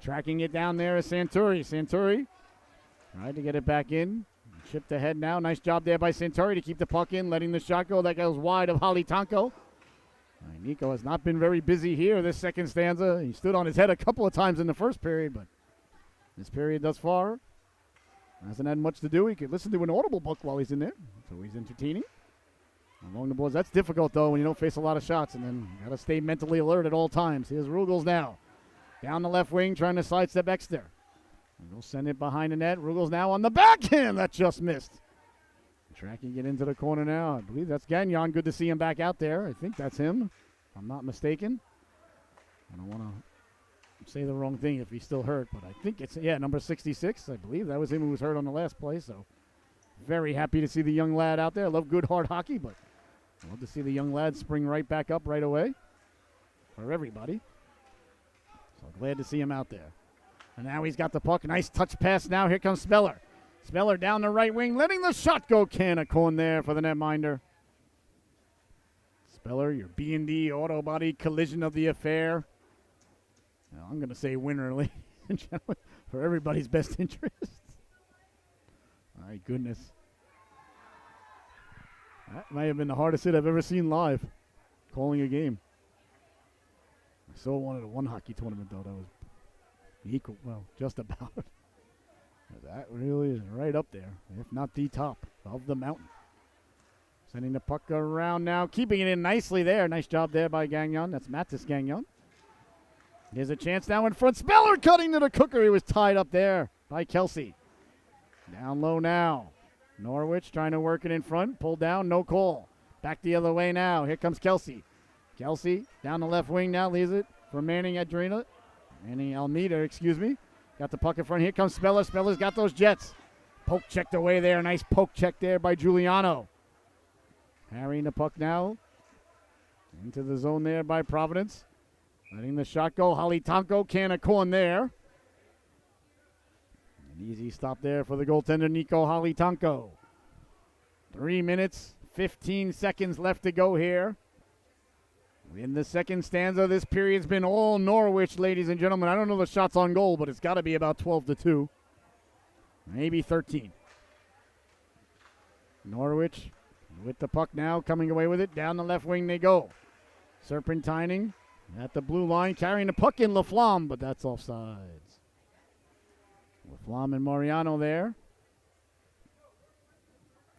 Tracking it down there is Santuri. Santuri tried to get it back in. Chipped ahead now. Nice job there by Santuri to keep the puck in, letting the shot go. That goes wide of Holly Tonko. Nico has not been very busy here this second stanza. He stood on his head a couple of times in the first period, but this period thus far hasn't had much to do. He could listen to an Audible book while he's in there, so he's entertaining. Along the boards, that's difficult, though, when you don't face a lot of shots, and then you got to stay mentally alert at all times. Here's Rugels now. Down the left wing, trying to sidestep Exter. We'll send it behind the net. Rugels now on the backhand. That just missed. Tracking it into the corner now. I believe that's Gagnon. Good to see him back out there. I think that's him, if I'm not mistaken. I don't want to say the wrong thing if he's still hurt, but I think it's, number 66. I believe that was him who was hurt on the last play, so very happy to see the young lad out there. I love good, hard hockey, but I love to see the young lad spring right back up right away for everybody. So glad to see him out there. And now he's got the puck. Nice touch pass now. Here comes Speller. Speller down the right wing, letting the shot go. Can of corn there for the netminder. Speller, your B&D auto body collision of the affair. Now, I'm going to say winner, ladies and gentlemen, for everybody's best interest. My goodness. That might have been the hardest hit I've ever seen live, calling a game. I so wanted a one hockey tournament, though. That was equal, well, just about. That really is right up there, if not the top of the mountain. Sending the puck around now, keeping it in nicely there. Nice job there by Gagnon. That's Mattis Gagnon. Here's a chance now in front. Speller cutting to the cooker. He was tied up there by Kelsey. Down low now. Norwich trying to work it in front. Pulled down, no call. Back the other way now. Here comes Kelsey. Kelsey down the left wing now. Leaves it for Manning Almeida. Got the puck in front. Here comes Speller. Speller's got those Jets. Poke checked away there. Nice poke check there by Giuliano. Carrying the puck now. Into the zone there by Providence. Letting the shot go. Holly Tonko, can of corn there. An easy stop there for the goaltender, Nico Holly Tonko. 3 minutes, 15 seconds left to go here. In the second stanza, this period's been all Norwich, ladies and gentlemen. I don't know the shots on goal, but it's got to be about 12-2. Maybe 13. Norwich with the puck now, coming away with it. Down the left wing they go. Serpentining at the blue line, carrying the puck in Laflamme, but that's offsides. Laflamme and Moriano there.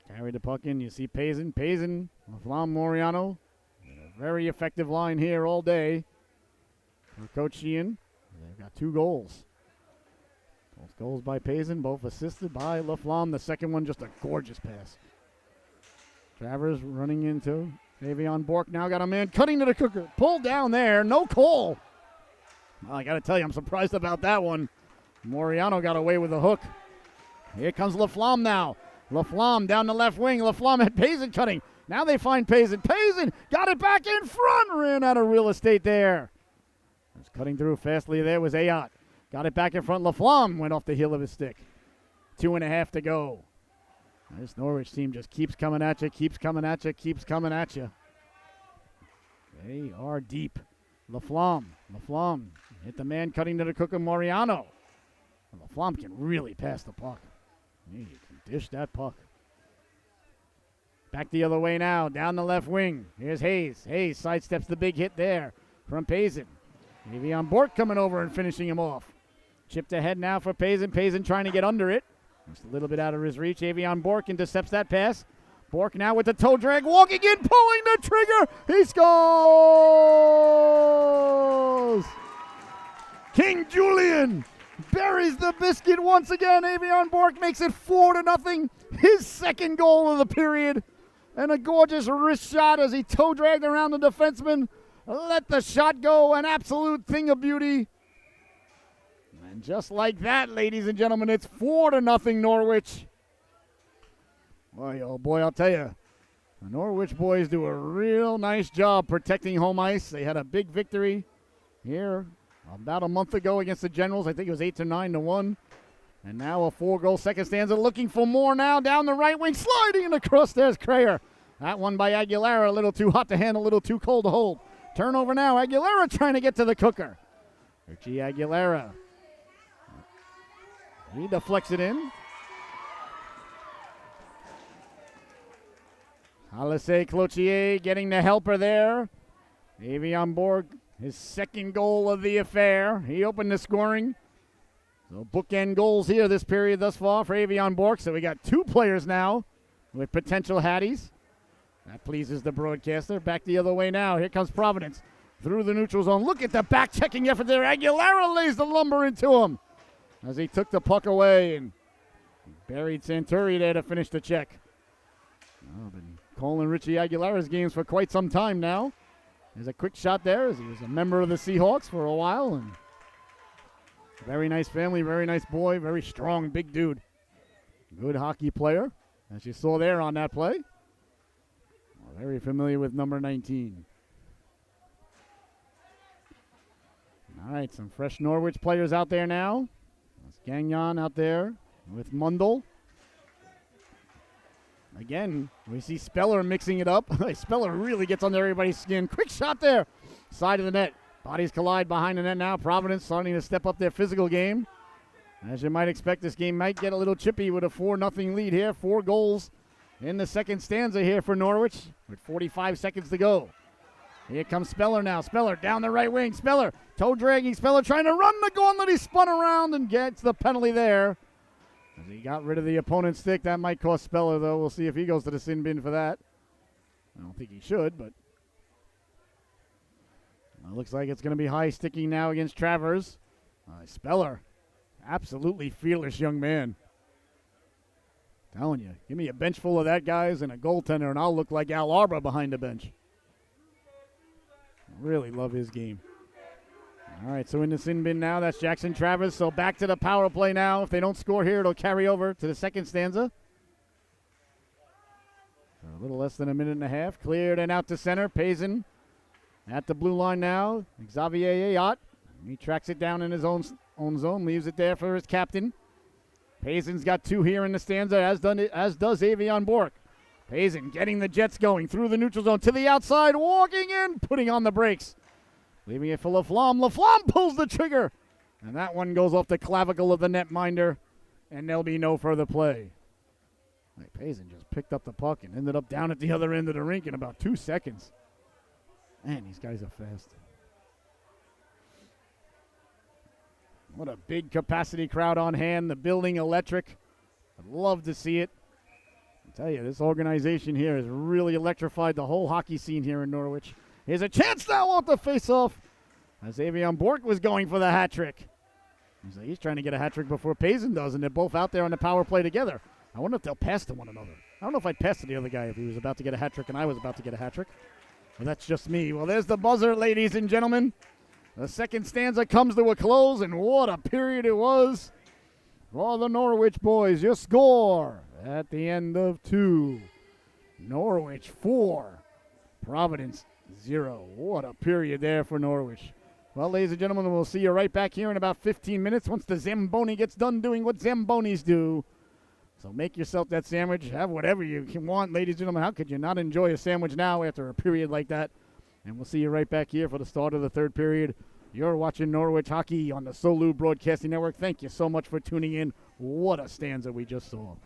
Carry the puck in. You see Payson, Laflamme, Moriano. A very effective line here all day for Coach Sheehan. They've got 2 goals. Both goals by Payson, both assisted by Laflamme. The second one just a gorgeous pass. Travers running into Avion Bork. Now got a man cutting to the cooker. Pulled down there. No call. Well, I got to tell you, I'm surprised about that one. Moriano got away with the hook. Here comes Laflamme now. Laflamme down the left wing. Laflamme had Payson cutting. Now they find Payson. Payson got it back in front. Ran out of real estate there. Was cutting through fastly there was Ayotte. Got it back in front. Laflamme went off the heel of his stick. 2.5 to go. This Norwich team just keeps coming at you, keeps coming at you, keeps coming at you. They are deep. Laflamme hit the man cutting to the cooker, Moriano. Laflamme can really pass the puck. He can dish that puck. Back the other way now, down the left wing. Here's Hayes. Hayes sidesteps the big hit there from Payson. Avion Bork coming over and finishing him off. Chipped ahead now for Payson. Payson trying to get under it. Just a little bit out of his reach. Avion Bork intercepts that pass. Bork now with the toe drag, walking in, pulling the trigger. He scores! King Julian buries the biscuit once again. Avion Bork makes it 4-0. His second goal of the period. And a gorgeous wrist shot as he toe dragged around the defenseman. Let the shot go. An absolute thing of beauty. And just like that, ladies and gentlemen, it's 4-0 Norwich. Boy, oh boy, I'll tell you, the Norwich boys do a real nice job protecting home ice. They had a big victory here about a month ago against the Generals. I think it was 8-9-1. And now a 4-goal second stanza. Looking for more now down the right wing. Sliding across, there's Krayer. That one by Aguilera, a little too hot to handle, a little too cold to hold. Turnover now. Aguilera trying to get to the cooker. Richie Aguilera. He deflects it in. Alessé Cloutier getting the helper there. Avion Borg, his second goal of the affair. He opened the scoring. So bookend goals here this period thus far for Avion Borg. So we got 2 players now with potential Hatties. That pleases the broadcaster. Back the other way now. Here comes Providence through the neutral zone. Look at the back-checking effort there. Aguilera lays the lumber into him as he took the puck away and buried Santuri there to finish the check. I've been calling Richie Aguilera's games for quite some time now. There's a quick shot there as he was a member of the Seahawks for a while. And very nice family, very nice boy, very strong, big dude. Good hockey player, as you saw there on that play. Very familiar with number 19. All right, some fresh Norwich players out there now. That's Gagnon out there with Mundell. Again, we see Speller mixing it up. Speller really gets under everybody's skin. Quick shot there. Side of the net. Bodies collide behind the net now. Providence starting to step up their physical game. As you might expect, this game might get a little chippy with a 4-0 lead here. 4 goals in the second stanza here for Norwich with 45 seconds to go. Here comes Speller now. Speller down the right wing. Speller toe dragging. Speller trying to run the gauntlet. He spun around and gets the penalty there. As he got rid of the opponent's stick. That might cost Speller, though. We'll see if he goes to the sin bin for that. I don't think he should, but it looks like it's going to be high sticking now against Travers. Speller, absolutely fearless young man. Telling you, give me a bench full of that guys and a goaltender, and I'll look like Al Arbor behind the bench. Really love his game. All right, so in the sin bin now, that's Jackson Travers. So back to the power play now. If they don't score here, it'll carry over to the second stanza. So a little less than a minute and a half. Cleared and out to center. Payson at the blue line now. Xavier Ayotte. He tracks it down in his own zone, leaves it there for his captain. Payson's got 2 here in the stanza, as does Avion Bork. Payson getting the Jets going through the neutral zone to the outside, walking in, putting on the brakes. Leaving it for Laflamme. Laflamme pulls the trigger. And that one goes off the clavicle of the netminder, and there'll be no further play. Payson just picked up the puck and ended up down at the other end of the rink in about 2 seconds. Man, these guys are fast. What a big capacity crowd on hand. The building electric. I'd love to see it. I tell you, this organization here has really electrified the whole hockey scene here in Norwich. Here's a chance now off the face-off as Avion Bork was going for the hat trick. He's trying to get a hat trick before Payson does, and they're both out there on the power play together. I wonder if they'll pass to one another. I don't know if I'd pass to the other guy if he was about to get a hat trick and I was about to get a hat trick. Well, that's just me. Well, there's the buzzer, ladies and gentlemen. The second stanza comes to a close, and what a period it was for the Norwich boys. Your score at the end of 2. Norwich 4, Providence 0. What a period there for Norwich. Well, ladies and gentlemen, we'll see you right back here in about 15 minutes once the Zamboni gets done doing what Zambonis do. So make yourself that sandwich. Have whatever you can want, ladies and gentlemen. How could you not enjoy a sandwich now after a period like that? And we'll see you right back here for the start of the third period. You're watching Norwich Hockey on the Solu Broadcasting Network. Thank you so much for tuning in. What a stanza we just saw.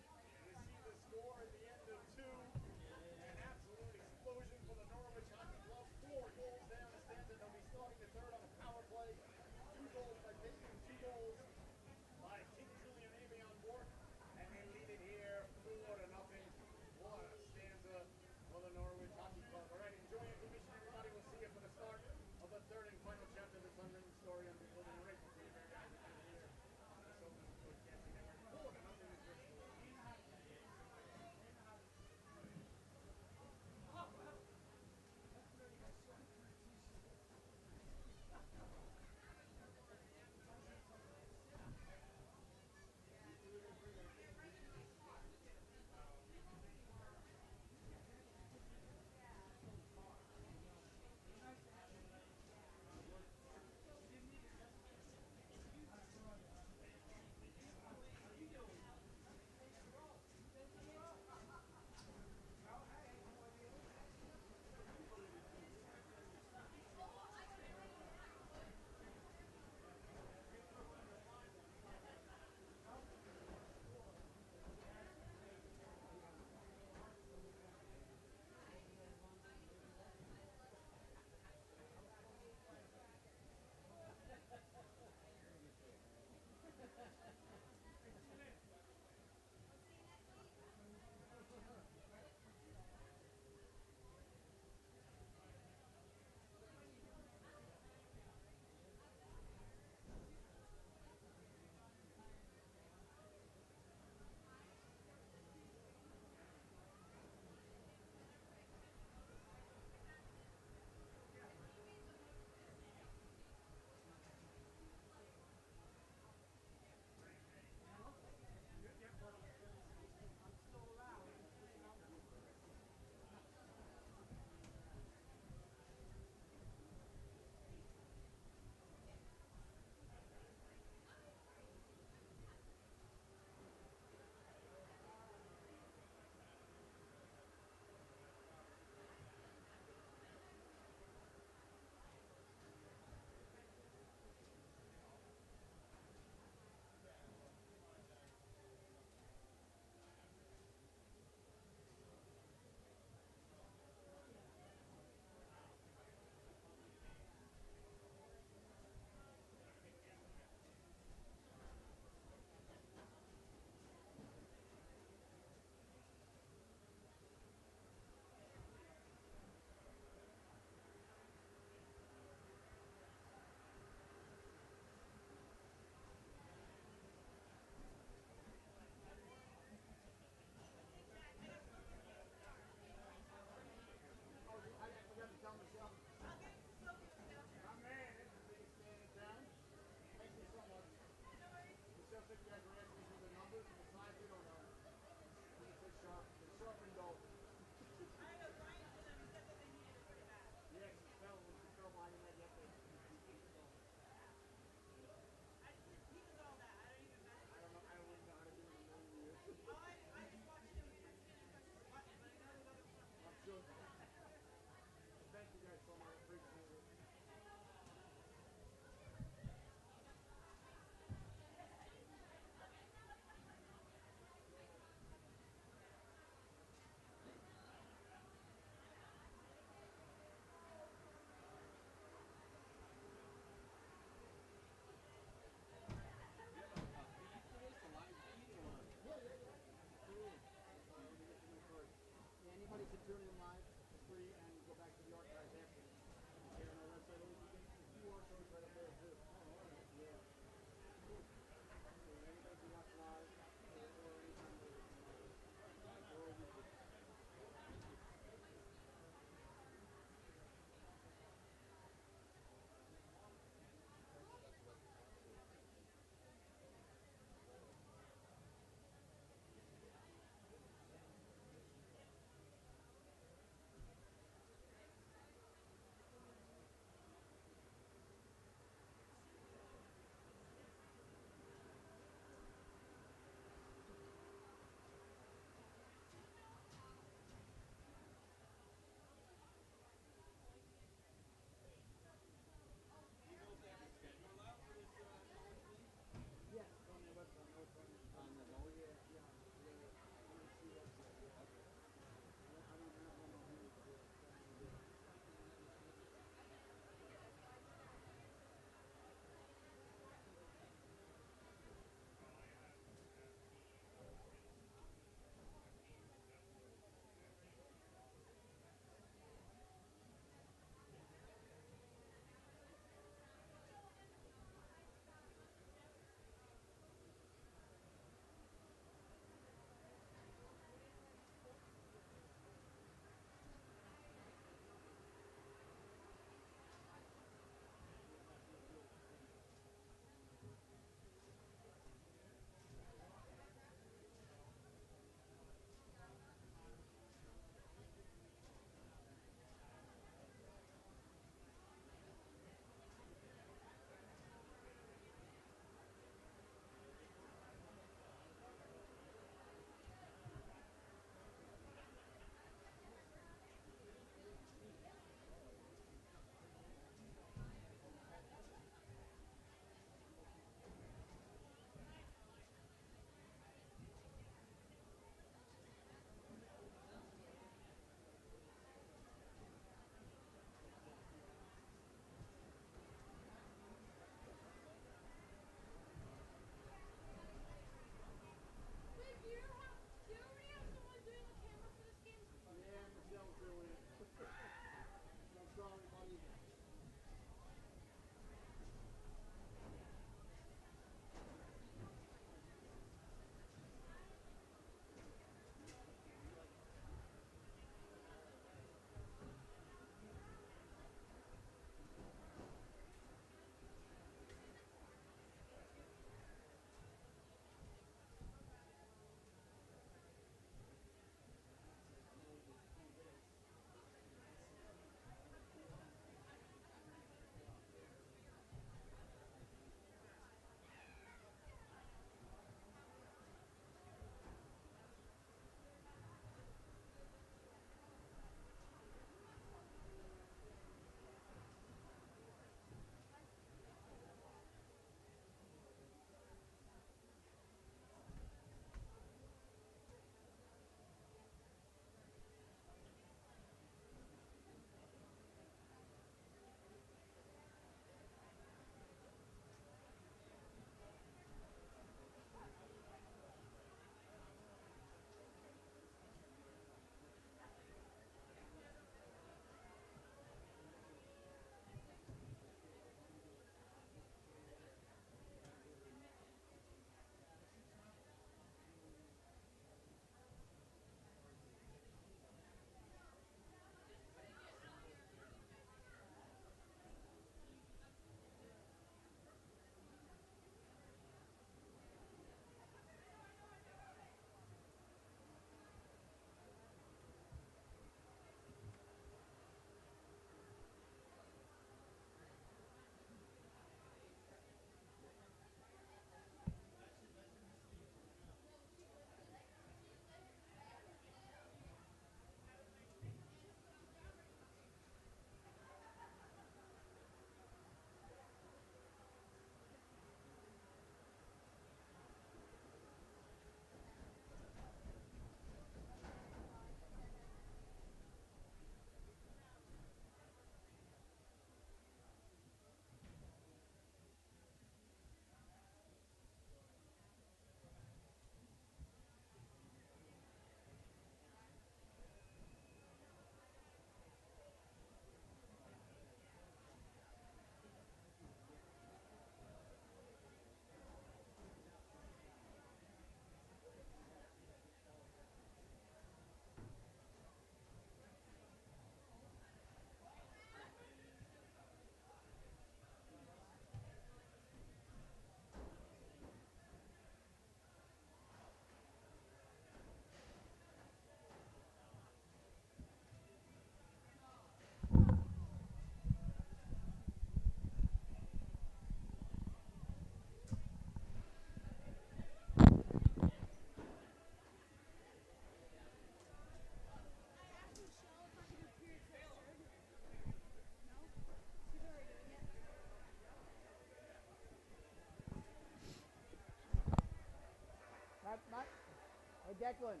Declan.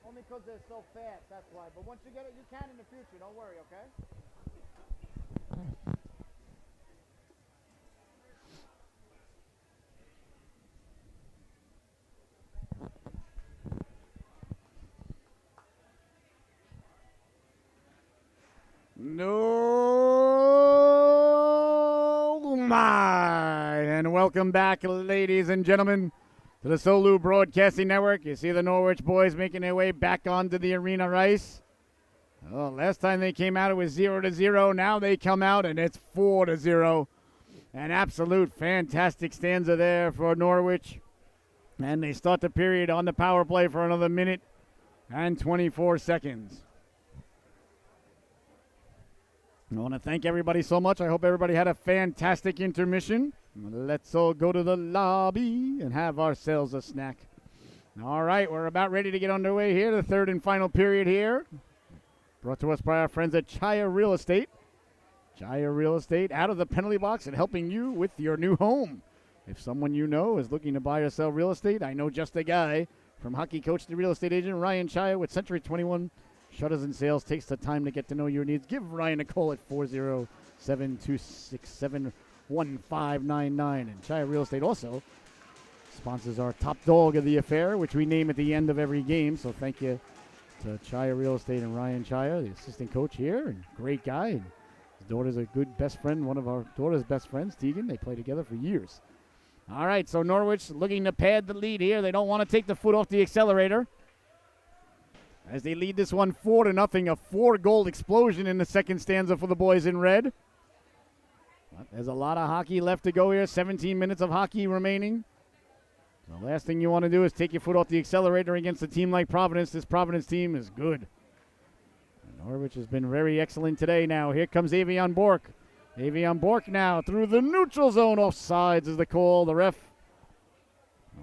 Only because they're so fast, that's why. But once you get it, you can in the future. Don't worry, okay? No, my. And welcome back, ladies and gentlemen, to the Solu Broadcasting Network. You see the Norwich boys making their way back onto the arena ice. Oh, last time they came out, it was 0-0. Now they come out, and it's 4-0. An absolute fantastic stanza there for Norwich. And they start the period on the power play for another minute and 24 seconds. I want to thank everybody so much. I hope everybody had a fantastic intermission. Let's all go to the lobby and have ourselves a snack. All right, we're about ready to get underway here. The third and final period here. Brought to us by our friends at Chaya Real Estate. Chaya Real Estate out of the penalty box and helping you with your new home. If someone you know is looking to buy or sell real estate, I know just a guy. From hockey coach to real estate agent, Ryan Chaya with Century 21 Shutters and Sales takes the time to get to know your needs. Give Ryan a call at 407-267-1599. And Chaya Real Estate also sponsors our top dog of the affair, which we name at the end of every game. So thank you to Chaya Real Estate and Ryan Chaya, the assistant coach here, and great guy. And his daughter's a good best friend, one of our daughter's best friends, Tegan. They play together for years. All right, so Norwich looking to pad the lead here. They don't want to take the foot off the accelerator as they lead this one 4-0, a 4-goal explosion in the second stanza for the boys in red. But there's a lot of hockey left to go here, 17 minutes of hockey remaining. The last thing you want to do is take your foot off the accelerator against a team like Providence. This Providence team is good. And Norwich has been very excellent today now. Here comes Avion Bork. Avion Bork now through the neutral zone. Offsides is the call. The ref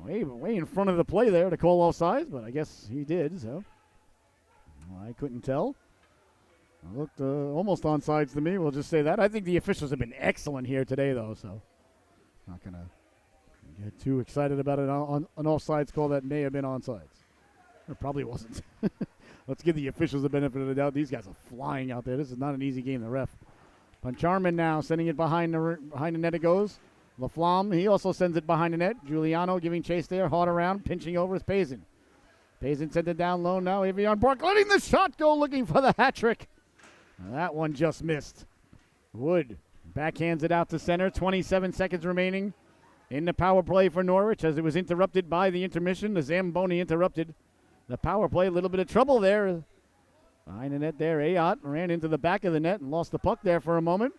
way in front of the play there to call offsides, but I guess he did, so I couldn't tell. It looked almost onside to me. We'll just say that. I think the officials have been excellent here today, though, so not going to get too excited about an offsides call that may have been onside. It probably wasn't. Let's give the officials the benefit of the doubt. These guys are flying out there. This is not an easy game, the ref. Pancharman now sending it behind the net it goes. LaFlamme, he also sends it behind the net. Giuliano giving chase there. Hard around. Pinching over is Pazin. Pazin sent it down low now. Avion Bork letting the shot go, looking for the hat trick. That one just missed. Wood backhands it out to center. 27 seconds remaining in the power play for Norwich as it was interrupted by the intermission. The Zamboni interrupted the power play. A little bit of trouble there. Behind the net there, Ayotte ran into the back of the net and lost the puck there for a moment.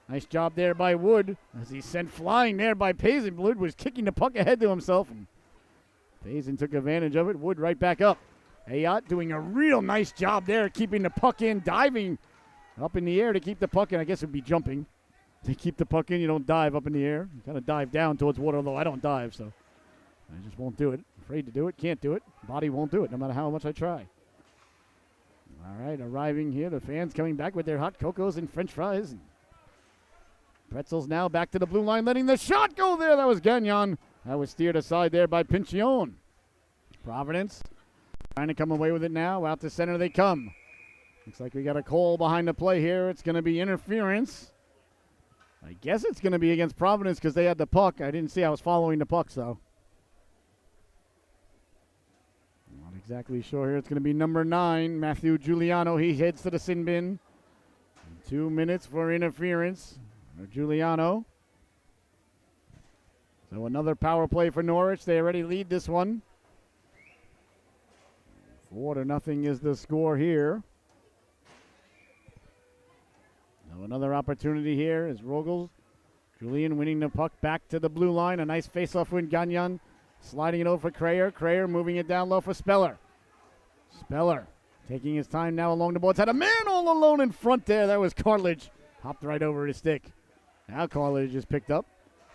Nice job there by Wood as he sent flying there by Pazin. Wood was kicking the puck ahead to himself, and Pazin took advantage of it. Wood right back up. Ayotte doing a real nice job there, keeping the puck in, diving up in the air to keep the puck in. I guess it would be jumping. To keep the puck in, you don't dive up in the air. You kind of dive down towards water, although I don't dive, so I just won't do it. Afraid to do it, can't do it. Body won't do it, no matter how much I try. All right, arriving here, the fans coming back with their hot cocos and french fries. And pretzels now back to the blue line, letting the shot go there. That was Gagnon. That was steered aside there by Pincione. Providence trying to come away with it now. Out to center they come. Looks like we got a call behind the play here. It's going to be interference. I guess it's going to be against Providence because they had the puck. I didn't see. I was following the puck, so. Not exactly sure here. It's going to be number 9, Matthew Giuliano. He heads to the sin bin. 2 minutes for interference. Giuliano. So another power play for Norwich. They already lead this one. 4-0 is the score here. Now another opportunity here is Rogel. Julian winning the puck back to the blue line. A nice face-off with Gagnon. Sliding it over for Crayer. Crayer moving it down low for Speller. Speller taking his time now along the boards. Had a man all alone in front there. That was Cartledge. Hopped right over his stick. Now Cartledge is picked up.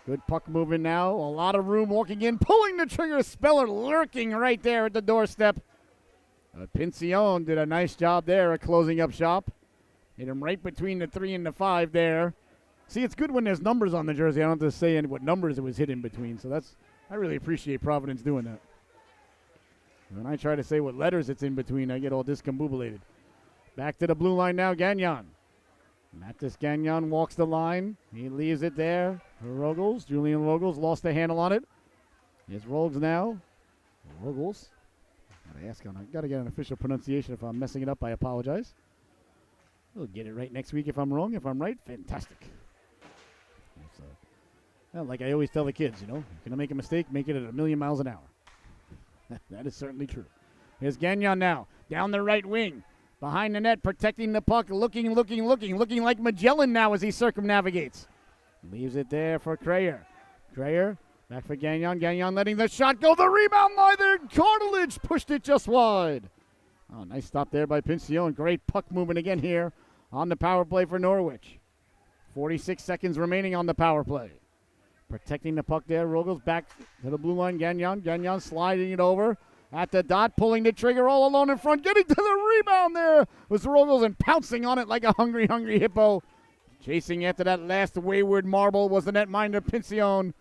Good puck moving now. A lot of room walking in. Pulling the trigger. Speller lurking right there at the doorstep. Pincione did a nice job there of closing up shop. Hit him right between the 3 and the 5 there. See, it's good when there's numbers on the jersey. I don't have to say what numbers it was hit in between. So I really appreciate Providence doing that. When I try to say what letters it's in between, I get all discombobulated. Back to the blue line now, Gagnon. Mattis Gagnon walks the line. He leaves it there for Rogels. Julian Rogels lost the handle on it. Here's Rogues now. Rogels. Gotta get an official pronunciation. If I'm messing it up, I apologize. We'll get it right next week if I'm wrong. If I'm right, fantastic. Well, like I always tell the kids, you're going to make a mistake, make it at 1,000,000 miles an hour. That is certainly true. Here's Gagnon now, down the right wing. Behind the net, protecting the puck, looking like Magellan now as he circumnavigates. Leaves it there for Crayer. Crayer, back for Gagnon. Gagnon letting the shot go. The rebound line there. Cartilage pushed it just wide. Oh, nice stop there by Pincione. Great puck movement again here on the power play for Norwich. 46 seconds remaining on the power play. Protecting the puck there. Rogels back to the blue line. Gagnon. Gagnon sliding it over. At the dot, pulling the trigger all alone in front. Getting to the rebound there was Rogels and pouncing on it like a hungry hippo. Chasing after that last wayward marble was the netminder Pincione.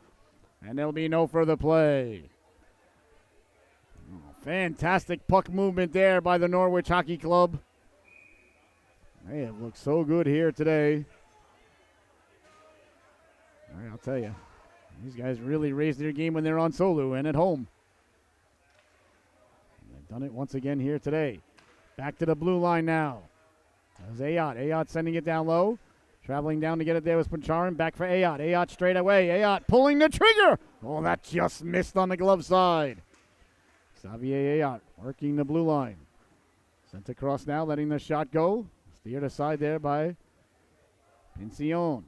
And there'll be no further play. Oh, fantastic puck movement there by the Norwich Hockey Club. They have looked so good here today. All right, I'll tell you. These guys really raise their game when they're on solo and at home. Done it once again here today. Back to the blue line now. There's Ayotte. Ayotte sending it down low. Traveling down to get it there was Pancharin. Back for Ayotte. Ayotte straight away. Ayotte pulling the trigger. Oh, that just missed on the glove side. Xavier Ayotte working the blue line. Sent across now, letting the shot go. Steered aside there by Pincione.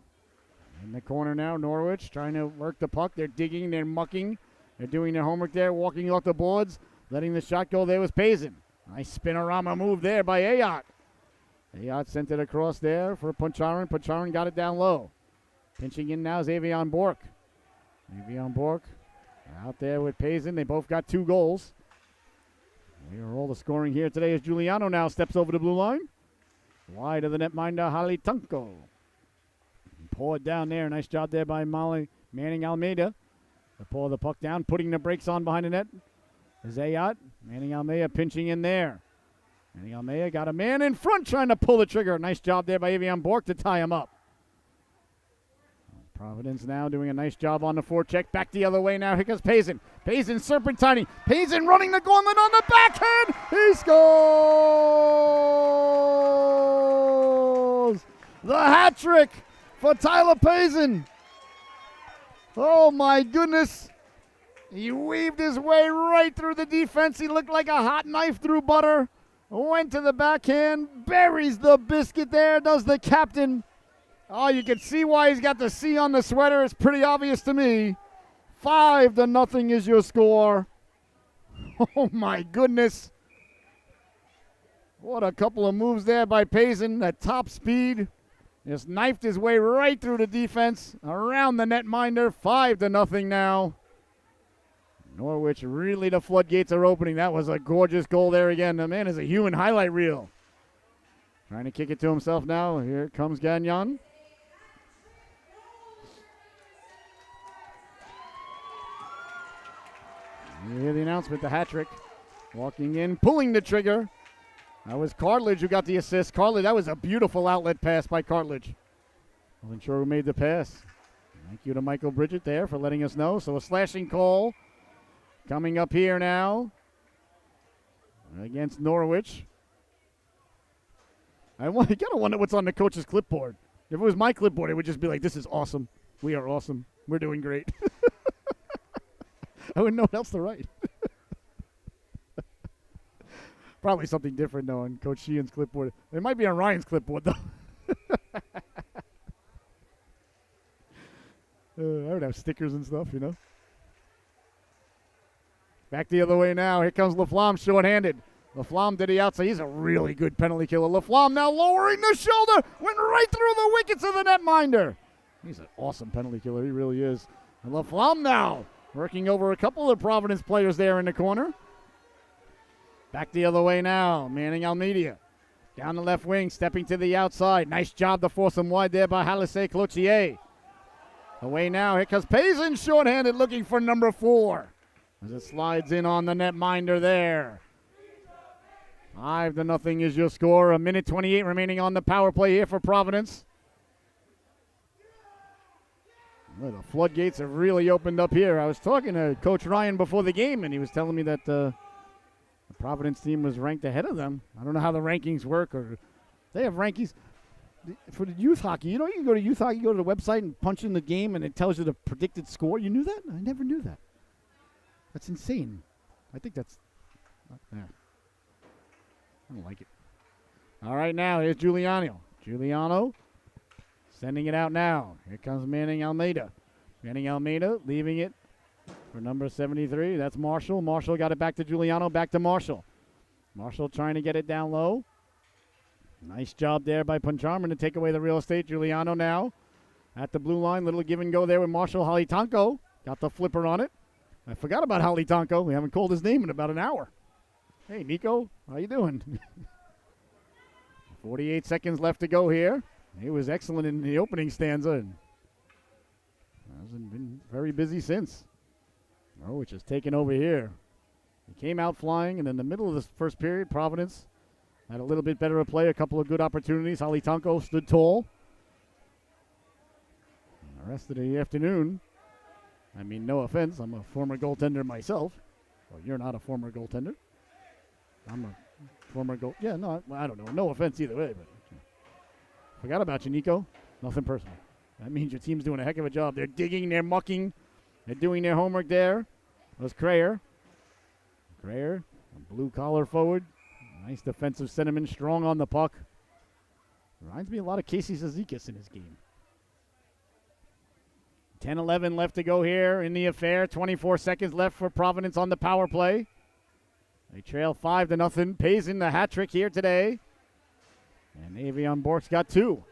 In the corner now, Norwich trying to work the puck. They're digging, they're mucking. They're doing their homework there, walking off the boards. Letting the shot go there was Pazin. Nice spinorama move there by Ayotte. Ayotte sent it across there for Pancharin. Pancharin got it down low. Pinching in now is Avion Bork. Avion Bork out there with Pazin. They both got 2 goals. We are all the scoring here today as Giuliano now steps over the blue line. Wide of the netminder, Halitanko. Poured down there. Nice job there by Manning Almeida. To pull the puck down, putting the brakes on behind the net. Is Ayotte. Manning Almeida pinching in there. Manning Almeida got a man in front trying to pull the trigger. Nice job there by Avion Bork to tie him up. Providence now doing a nice job on the forecheck. Back the other way now. Here comes Pazin. Pazin serpentining. Pazin running the gauntlet on the backhand. He scores! The hat trick for Tyler Pazin. Oh my goodness. He weaved his way right through the defense. He looked like a hot knife through butter. Went to the backhand. Buries the biscuit there. Does the captain. Oh, you can see why he's got the C on the sweater. It's pretty obvious to me. 5-0 is your score. Oh, my goodness. What a couple of moves there by Pazin at top speed. Just knifed his way right through the defense. Around the netminder. 5-0 now. Norwich, really the floodgates are opening. That was a gorgeous goal there again. The man is a human highlight reel. Trying to kick it to himself now. Here comes Gagnon. You hear the announcement, the hat trick. Walking in, pulling the trigger. That was Cartilage who got the assist. Cartilage, that was a beautiful outlet pass by Cartilage. Wasn't sure who made the pass. Thank you to Michael Bridget there for letting us know. So a slashing call coming up here now against Norwich. You gotta wonder what's on the coach's clipboard. If it was my clipboard, it would just be like, this is awesome. We are awesome. We're doing great. I wouldn't know what else to write. Probably something different, though, on Coach Sheehan's clipboard. It might be on Ryan's clipboard, though. I would have stickers and stuff, you know. Back the other way now. Here comes Laflamme short-handed. Laflamme to the outside. He's a really good penalty killer. Laflamme now lowering the shoulder. Went right through the wickets of the netminder. He's an awesome penalty killer. He really is. And Laflamme now working over a couple of Providence players there in the corner. Back the other way now. Manning Almeida. Down the left wing, stepping to the outside. Nice job to force him wide there by Halise Cloutier. Away now. Here comes Pazin short-handed looking for number 4. as it slides in on the netminder there. 5-0 is your score. 1:28 remaining on the power play here for Providence. Well, the floodgates have really opened up here. I was talking to Coach Ryan before the game, and he was telling me that the Providence team was ranked ahead of them. I don't know how the rankings work, or they have rankings for the youth hockey. You know, you can go to youth hockey, you go to the website and punch in the game, and it tells you the predicted score. You knew that? I never knew that. That's insane. I think that's there. I don't like it. All right, now here's Giuliano. Giuliano sending it out now. Here comes Manning Almeida. Manning Almeida leaving it for number 73. That's Marshall. Marshall got it back to Giuliano. Back to Marshall. Marshall trying to get it down low. Nice job there by Puncharman to take away the real estate. Giuliano now at the blue line. Little give and go there with Marshall. Halitanko got the flipper on it. I forgot about Halitanko. We haven't called his name in about an hour. Hey, Nico, how you doing? 48 seconds left to go here. He was excellent in the opening stanza and hasn't been very busy since. Norwich has taken over here. He came out flying, and in the middle of the first period, Providence had a little bit better of play, a couple of good opportunities. Halitanko stood tall. And the rest of the afternoon, I mean, no offense, I'm a former goaltender myself. Well, you're not a former goaltender. I'm a former goal. Yeah, no, I don't know. No offense either way, but forgot about you, Nico. Nothing personal. That means your team's doing a heck of a job. They're digging, they're mucking, they're doing their homework there. That was Crayer. Crayer, a blue-collar forward. Nice defensive sentiment, strong on the puck. Reminds me a lot of Casey Zizekas in his game. 10-11 left to go here in the affair. 24 seconds left for Providence on the power play. They trail 5-0. Payson the hat trick here today. And Avion Bork's got 2.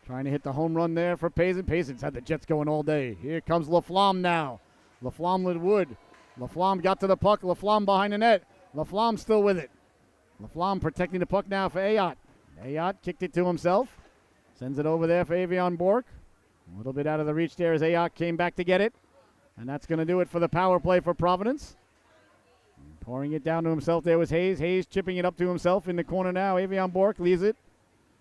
Trying to hit the home run there for Payson. Payson's had the Jets going all day. Here comes Laflamme now. Laflamme with Wood. Laflamme got to the puck. Laflamme behind the net. Laflamme still with it. Laflamme protecting the puck now for Ayotte. Ayotte kicked it to himself. Sends it over there for Avion Bork. A little bit out of the reach there as Ayotte came back to get it. And that's going to do it for the power play for Providence. And pouring it down to himself there was Hayes. Hayes chipping it up to himself in the corner now. Avion Bork leaves it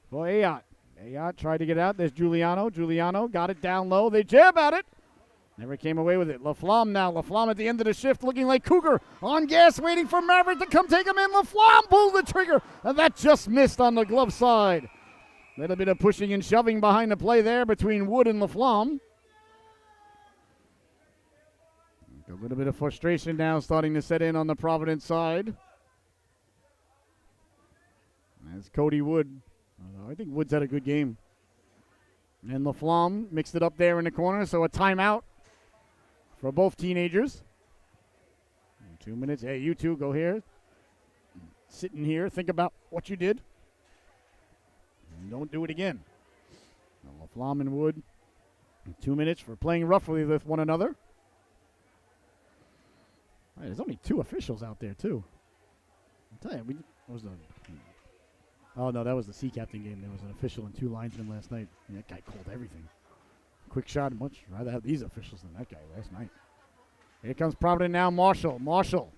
for Ayotte. Ayotte tried to get out. There's Giuliano. Giuliano got it down low. They jab at it. Never came away with it. Laflamme now. Laflamme at the end of the shift looking like Cougar on gas waiting for Maverick to come take him in. Laflamme pulled the trigger. And that just missed on the glove side. Little bit of pushing and shoving behind the play there between Wood and Laflamme. A little bit of frustration now starting to set in on the Providence side. As Cody Wood. I think Wood's had a good game. And Laflamme mixed it up there in the corner, so a timeout for both teenagers. 2 minutes. Hey, you two go here. Sit in here. Think about what you did. And don't do it again. Now, Laflamme and Wood. 2 minutes for playing roughly with one another. All right, there's only 2 officials out there, too. I'll tell you, oh, no, that was the Sea Captain game. There was an official and 2 linesmen last night. And that guy called everything. Quick shot. Much rather have these officials than that guy last night. Here comes Providence now. Marshall. Marshall.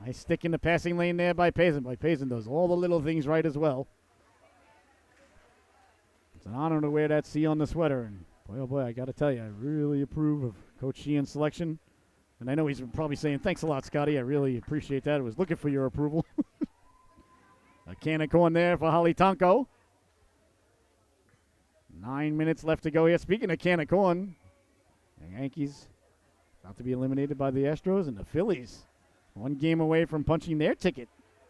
Nice stick in the passing lane there by Payson. Payson does all the little things right as well. It's an honor to wear that C on the sweater. And boy, oh boy, I got to tell you, I really approve of Coach Sheehan's selection. And I know he's probably saying, thanks a lot, Scotty. I really appreciate that. I was looking for your approval. A can of corn there for Halitanko. 9 minutes left to go here. Speaking of can of corn, the Yankees about to be eliminated by the Astros, and the Phillies 1 game away from punching their ticket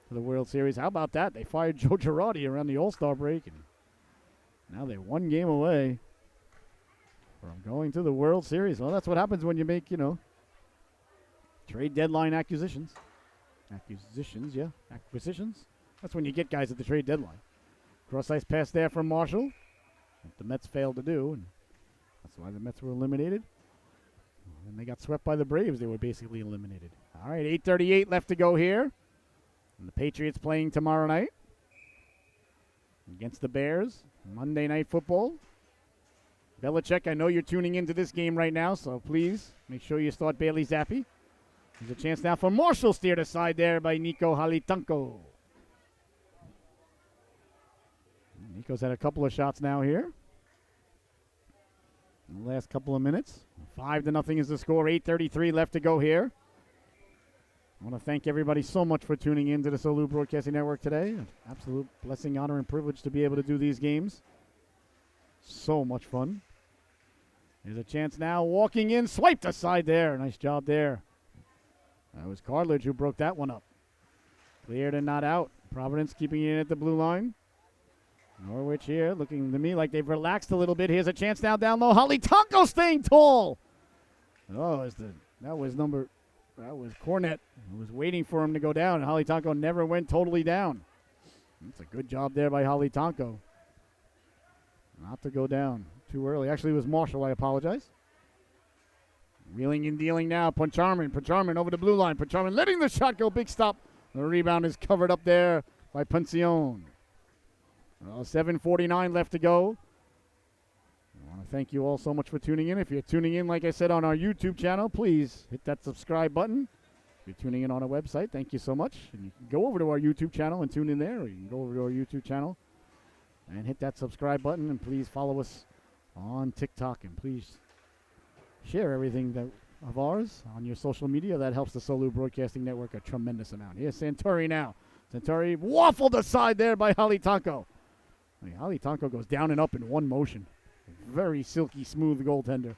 to the World Series. How about that? They fired Joe Girardi around the All-Star break, and now they're 1 game away from going to the World Series. Well, that's what happens when you make, trade deadline acquisitions. Acquisitions. That's when you get guys at the trade deadline. Cross-ice pass there from Marshall. That the Mets failed to do, and that's why the Mets were eliminated. And they got swept by the Braves. They were basically eliminated. All right, 8:38 left to go here. And the Patriots playing tomorrow night against the Bears. Monday Night Football. Belichick, I know you're tuning into this game right now, so please make sure you start Bailey Zappi. There's a chance now for Marshall, steered aside there by Nico Halitanko. Nico's had a couple of shots now here in the last couple of minutes. 5-0 is the score. 8:33 left to go here. I want to thank everybody so much for tuning in to the Solu Broadcasting Network today. An absolute blessing, honor, and privilege to be able to do these games. So much fun. There's a chance now, walking in, swiped aside there. Nice job there. That was Cartledge who broke that one up. Cleared and not out. Providence keeping it in at the blue line. Norwich here looking to me like they've relaxed a little bit. Here's a chance now down low. Halitanko staying tall. Oh, that was Cornett. I was waiting for him to go down, and Halitanko never went totally down. That's a good job there by Halitanko. Not to go down too early. Actually, it was Marshall. I apologize. Wheeling and dealing now. Puncharman. Puncharman over the blue line. Puncharman letting the shot go. Big stop. The rebound is covered up there by Puncione. 7:49 left to go. I want to thank you all so much for tuning in. If you're tuning in, like I said, on our YouTube channel, please hit that subscribe button. If you're tuning in on our website, thank you so much. And you can go over to our YouTube channel and tune in there, or you can go over to our YouTube channel and hit that subscribe button. And please follow us on TikTok. And please share everything of ours on your social media. That helps the Solu Broadcasting Network a tremendous amount. Here's Santori now. Santori waffled aside there by Halitanko. Halitanko goes down and up in one motion. Very silky smooth goaltender.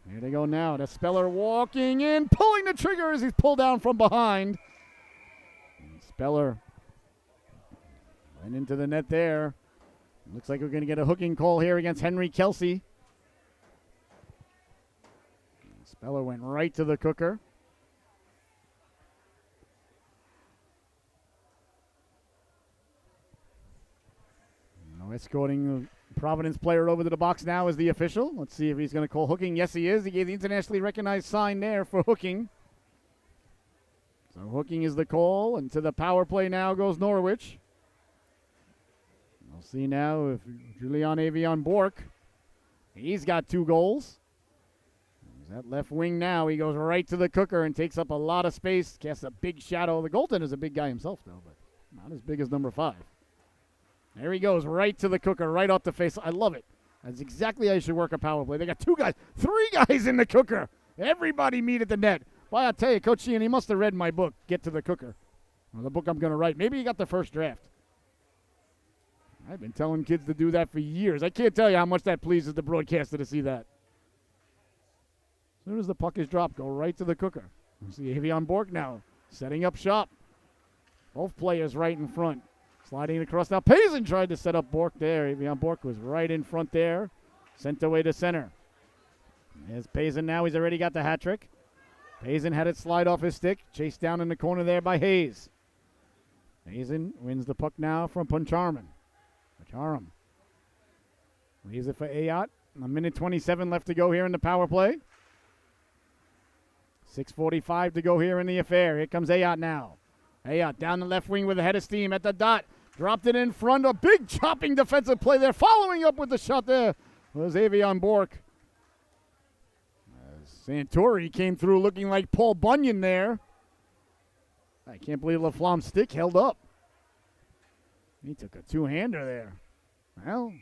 Here they go now. The Speller walking in, pulling the trigger as he's pulled down from behind. And Speller went into the net there. Looks like we're going to get a hooking call here against Henry Kelsey. And Speller went right to the cooker. Escorting the Providence player over to the box now is the official. Let's see if he's going to call hooking. Yes, he is. He gave the internationally recognized sign there for hooking. So hooking is the call, and to the power play now goes Norwich. We'll see now if Julian Avion Bork, he's got 2 goals. He's at left wing now. He goes right to the cooker and takes up a lot of space, casts a big shadow. The goaltender's a big guy himself, though, but not as big as number 5. There he goes, right to the cooker, right off the face. I love it. That's exactly how you should work a power play. They got 2 guys, 3 guys in the cooker. Everybody meet at the net. Well, I'll tell you, Coach Sheehan, he must have read my book, Get to the Cooker, or the book I'm going to write. Maybe he got the first draft. I've been telling kids to do that for years. I can't tell you how much that pleases the broadcaster to see that. As soon as the puck is dropped, go right to the cooker. You see Avion Bork now setting up shop. Both players right in front. Sliding across now. Payson tried to set up Bork there. Avion Bork was right in front there. Sent away to center. There's Payson now. He's already got the hat trick. Payson had it slide off his stick. Chased down in the corner there by Hayes. Payson wins the puck now from Puncharman. Puncharman leaves it for Ayot. 1:27 left to go here in the power play. 6:45 to go here in the affair. Here comes Ayot now. Ayot down the left wing with a head of steam at the dot. Dropped it in front. A big chopping defensive play there. Following up with the shot there was Avion Bork. Santori came through looking like Paul Bunyan there. I can't believe LaFlamme's stick held up. He took a 2-hander there. Well,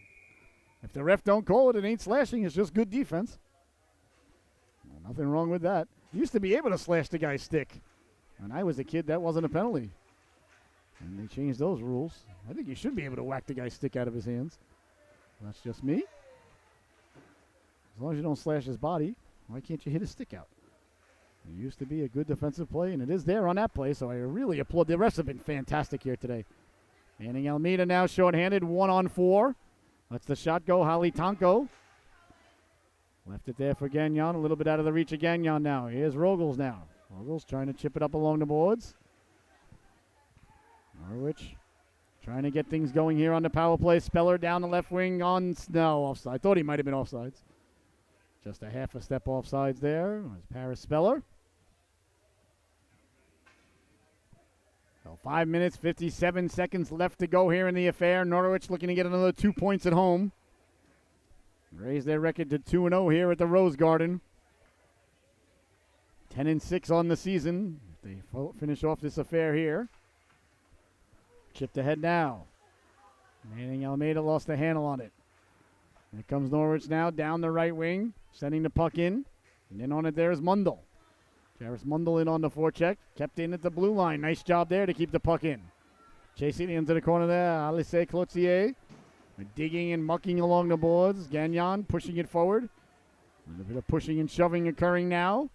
if the ref don't call it, it ain't slashing. It's just good defense. Well, nothing wrong with that. You used to be able to slash the guy's stick. When I was a kid, that wasn't a penalty. And they changed those rules. I think you should be able to whack the guy's stick out of his hands. That's just me. As long as you don't slash his body, why can't you hit his stick out? It used to be a good defensive play, and it is there on that play, so I really applaud. The refs have been fantastic here today. Manning Almeida now shorthanded, 1-on-4. Lets the shot go, Halitanko. Left it there for Gagnon, a little bit out of the reach of Gagnon now. Here's Rogels now. Rogels trying to chip it up along the boards. Norwich trying to get things going here on the power play. Speller down the left wing on Snell offside. I thought he might have been offsides. Just a half a step offsides there. It was Paris Speller. So 5 minutes, 57 seconds left to go here in the affair. Norwich looking to get another 2 points at home. Raise their record to 2-0 here at the Rose Garden. 10-6 on the season. They finish off this affair here. Chipped ahead now. Manning Almeida lost the handle on it. Here comes Norwich now down the right wing, sending the puck in. And in on it there is Mundell. Jarvis Mundell in on the forecheck. Kept in at the blue line. Nice job there to keep the puck in. Chasing into the corner there, Alice Cloutier. Digging and mucking along the boards. Gagnon pushing it forward. A little bit of pushing and shoving occurring now.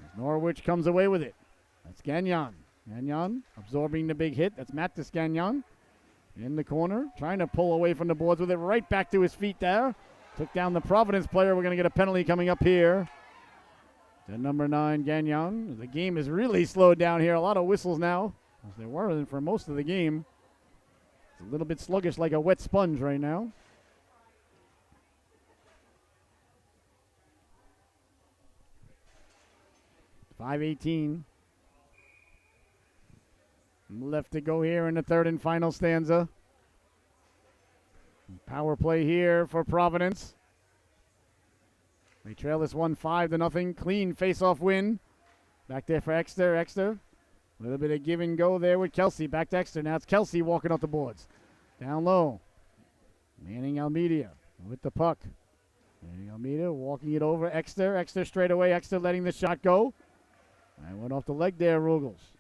As Norwich comes away with it. That's Gagnon. Gagnon absorbing the big hit. That's Mattis Gagnon. In the corner, trying to pull away from the boards with it. Right back to his feet there. Took down the Providence player. We're going to get a penalty coming up here. To number 9, Gagnon. The game is really slowed down here. A lot of whistles now, as they were for most of the game. It's a little bit sluggish, like a wet sponge right now. .518 left to go here in the third and final stanza. Power play here for Providence. They trail this one 5-0. Clean face-off win. Back there for Exeter. Exeter. A little bit of give and go there with Kelsey. Back to Exeter. Now it's Kelsey walking up the boards. Down low. Manning Almeida with the puck. Manning Almeida walking it over. Exeter. Exeter straight away. Exeter letting the shot go. And went off the leg there, Ruggles.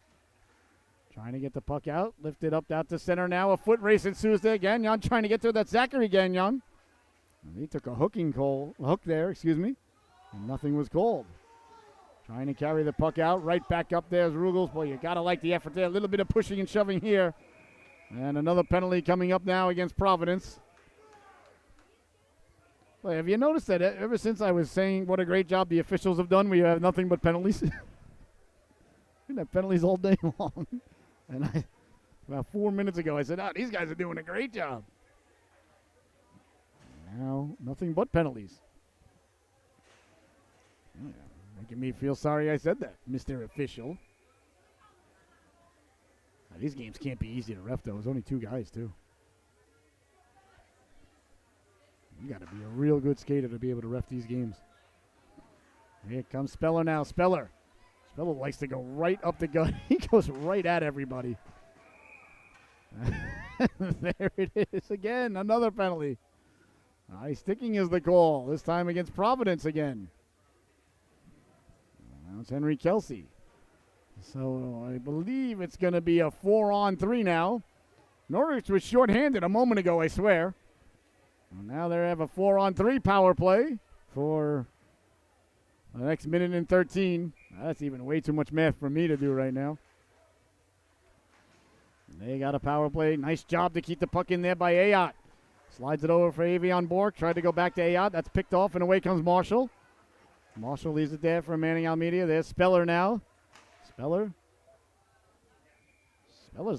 Trying to get the puck out. Lifted up out to center now. A foot race ensues there. Gagnon trying to get there. That's Zachary Gagnon. And he took a hook there, and nothing was called. Trying to carry the puck out. Right back up there is Ruggles. Boy, you got to like the effort there. A little bit of pushing and shoving here. And another penalty coming up now against Providence. Boy, have you noticed that ever since I was saying what a great job the officials have done, we have nothing but penalties? We have penalties all day long. And about 4 minutes ago, I said, these guys are doing a great job. Now, nothing but penalties. Yeah, making me feel sorry I said that, Mr. Official. Now, these games can't be easy to ref, though. There's only 2 guys, too. You got to be a real good skater to be able to ref these games. Here comes Speller now. Speller likes to go right up the gut. He goes right at everybody. There it is again. Another penalty. High sticking is the call. This time against Providence again. Now it's Henry Kelsey. So I believe it's going to be a 4-on-3 now. Norwich was shorthanded a moment ago, I swear. And now they have a 4-on-3 power play for the next minute and 13. That's even way too much math for me to do right now. They got a power play. Nice job to keep the puck in there by Ayotte. Slides it over for Avion Bork. Tried to go back to Ayotte. That's picked off, and away comes Marshall. Marshall leaves it there for Manning Almeida. There's Speller now. Speller's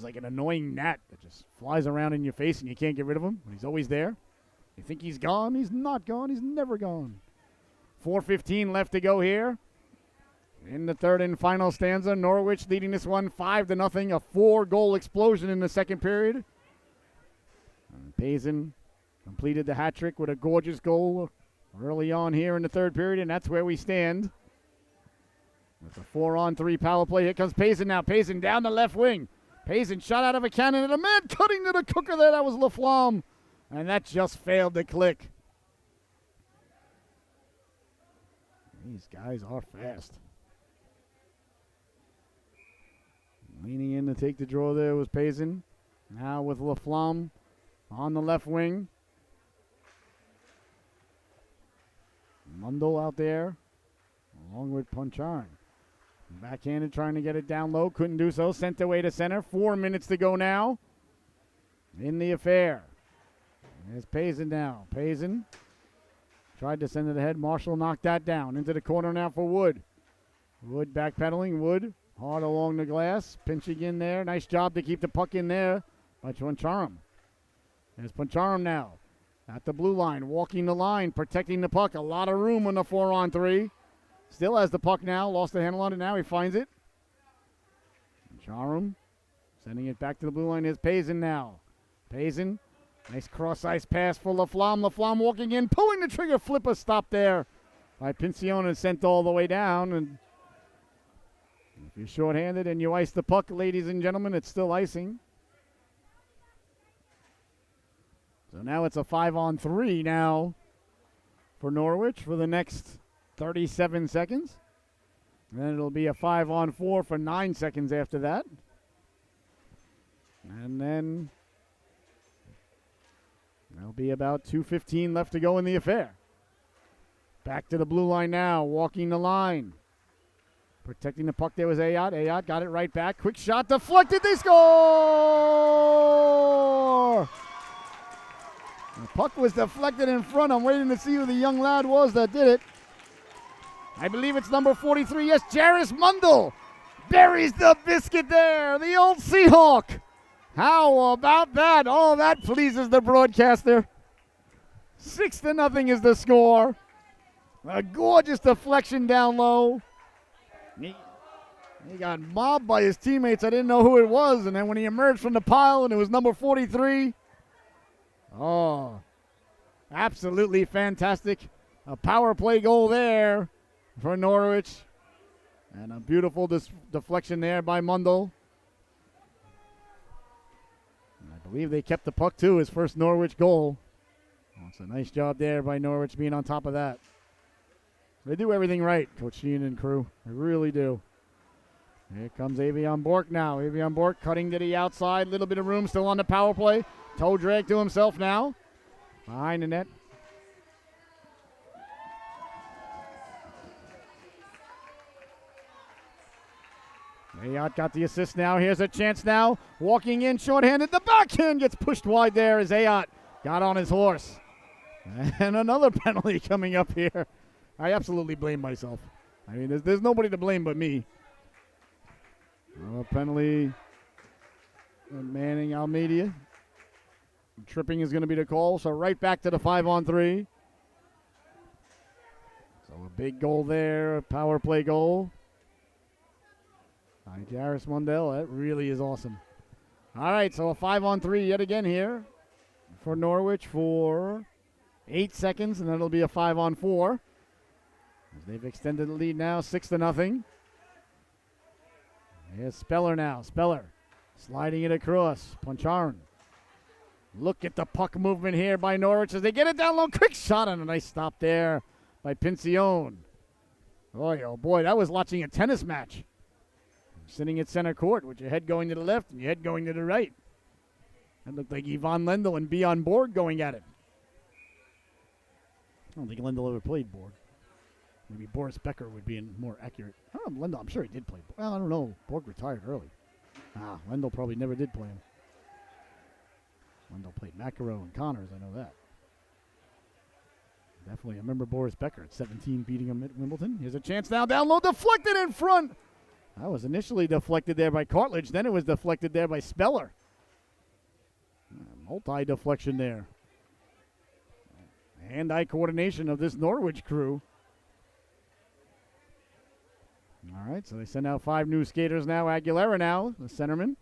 like an annoying gnat that just flies around in your face and you can't get rid of him. But he's always there. You think he's gone? He's not gone. He's never gone. 4:15 left to go here. In the third and final stanza, Norwich leading this one 5-0. A 4-goal explosion in the second period. Payson completed the hat trick with a gorgeous goal early on here in the third period, and that's where we stand. With a 4-on-3 power play. Here comes Payson now. Payson down the left wing. Payson shot out of a cannon, and a man cutting to the cooker there. That was Laflamme. And that just failed to click. These guys are fast. Leaning in to take the draw there was Payson. Now with Laflamme on the left wing. Mundell out there, along with Poncharn. Backhanded, trying to get it down low. Couldn't do so. Sent away to center. 4 minutes to go now in the affair. There's Payson now. Payson tried to send it ahead. Marshall knocked that down. Into the corner now for Wood. Wood backpedaling. Wood hard along the glass. Pinching in there. Nice job to keep the puck in there by Poncharn. There's Poncharn now. At the blue line. Walking the line. Protecting the puck. A lot of room on the 4-on-3. Still has the puck now. Lost the handle on it now. He finds it. Poncharn sending it back to the blue line. Is Payson now. Payson Nice cross-ice pass for Laflamme. Laflamme walking in, pulling the trigger. Flipper stop there by Pincione, sent all the way down. And if you're shorthanded and you ice the puck, ladies and gentlemen, it's still icing. So now it's a 5-on-3 now for Norwich for the next 37 seconds. And then it'll be a 5-on-4 for 9 seconds after that. And then there'll be about 2:15 left to go in the affair. Back to the blue line now, walking the line. Protecting the puck there was Ayotte. Ayotte got it right back. Quick shot, deflected, they score! The puck was deflected in front. I'm waiting to see who the young lad was that did it. I believe it's number 43. Yes, Jairus Mundell buries the biscuit there. The old Seahawk. How about that? Oh, that pleases the broadcaster. 6-0 is the score. A gorgeous deflection down low. He got mobbed by his teammates. I didn't know who it was. And then when he emerged from the pile and it was number 43. Oh, absolutely fantastic. A power play goal there for Norwich. And a beautiful deflection there by Mundell. And I believe they kept the puck too, his first Norwich goal. Oh, it's a nice job there by Norwich being on top of that. They do everything right, Coach Sheehan and crew. They really do. Here comes Avion Bork now. Avion Bork cutting to the outside. Little bit of room still on the power play. Toe drag to himself now. Behind the net. Ayotte got the assist now. Here's a chance now. Walking in shorthanded. The backhand gets pushed wide there as Ayotte got on his horse. And another penalty coming up here. I absolutely blame myself. I mean, there's nobody to blame but me. Penalty. Manning Almeida. Tripping is going to be the call. So right back to the 5-on-3. So a big goal there. A power play goal. By Jairus Mundell. That really is awesome. All right, so a 5-on-3 yet again here for Norwich for 8 seconds, and then it'll be a 5-on-4. As they've extended the lead now, 6-0. Here's Speller now. Speller sliding it across. Poncharan. Look at the puck movement here by Norwich as they get it down low. Quick shot and a nice stop there by Pincione. Oh boy, that was watching a tennis match. Sitting at center court with your head going to the left and your head going to the right. That looked like Yvonne Lendl and Bjorn Borg going at it. I don't think Lendl ever played Borg. Maybe Boris Becker would be more accurate. I don't know, Lendl, I'm sure he did play. Well, I don't know. Borg retired early. Lendl probably never did play him. Lendl played McEnroe and Connors, I know that. Definitely, I remember Boris Becker at 17 beating him at Wimbledon. Here's a chance now, down low, deflected in front. That was initially deflected there by Cartledge, then it was deflected there by Speller. Multi-deflection there. Hand-eye coordination of this Norwich crew. All right, so they send out 5 new skaters now. Aguilera now, the centerman.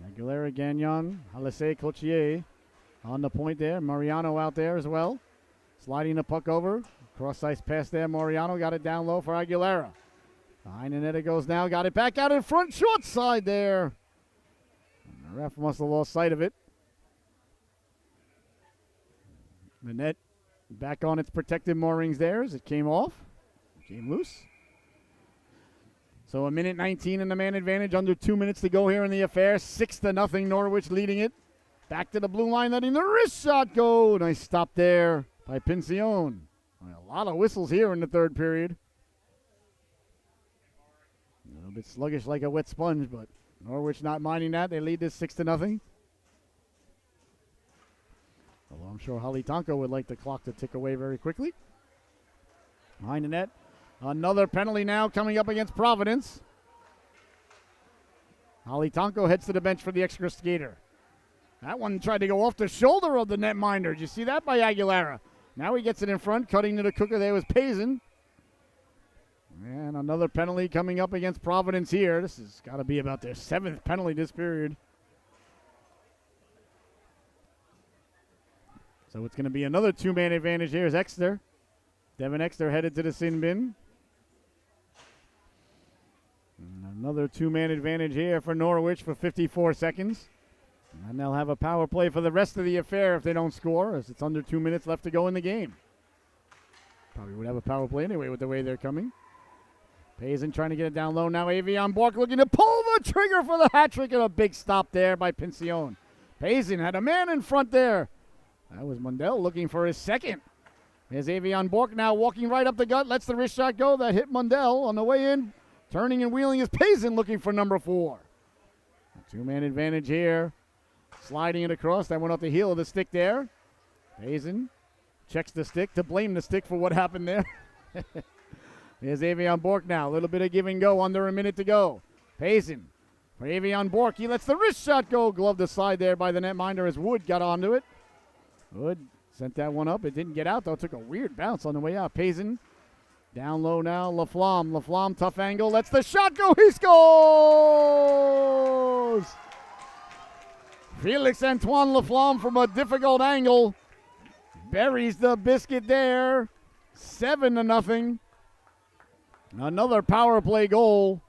Aguilera, Gagnon, Halise, Cochier on the point there. Mariano out there as well. Sliding the puck over. Cross-ice pass there. Mariano got it down low for Aguilera. Behind the net it goes now. Got it back out in front. Short side there. And the ref must have lost sight of it. The net back on its protected moorings there as it came off. Came loose. So a minute 19 in the man advantage. Under 2 minutes to go here in the affair. 6-0 Norwich leading it. Back to the blue line, letting the wrist shot go. Nice stop there by Pincione. A lot of whistles here in the third period. A little bit sluggish like a wet sponge, but Norwich not minding that. They lead this 6-0. Although I'm sure Holly Tonko would like the clock to tick away very quickly. Behind the net. Another penalty now coming up against Providence. Holly Tonko heads to the bench for the extra skater. That one tried to go off the shoulder of the netminder. Did you see that by Aguilera? Now he gets it in front. Cutting to the cooker there was Payson. And another penalty coming up against Providence here. This has got to be about their 7th penalty this period. So it's going to be another two-man advantage here as Exeter. Devin Exeter headed to the sin bin. And another two-man advantage here for Norwich for 54 seconds. And they'll have a power play for the rest of the affair if they don't score, as it's under 2 minutes left to go in the game. Probably would have a power play anyway with the way they're coming. Payson trying to get it down low. Now Avion Bork looking to pull the trigger for the hat trick, and a big stop there by Pincione. Payson had a man in front there. That was Mundell looking for his second. There's Avion Bork now walking right up the gut. Lets the wrist shot go. That hit Mundell on the way in. Turning and wheeling is Payson looking for number 4. A two-man advantage here. Sliding it across. That went off the heel of the stick there. Payson checks the stick to blame the stick for what happened there. There's Avion Bork now. A little bit of give and go. Under a minute to go. Payson for Avion Bork. He lets the wrist shot go. Glove aside there by the netminder as Wood got onto it. Wood sent that one up. It didn't get out, though. It took a weird bounce on the way out. Payson down low now. LaFlamme. LaFlamme, tough angle. Lets the shot go. He scores! Felix Antoine LaFlamme from a difficult angle. Buries the biscuit there. 7-0. Another power play goal.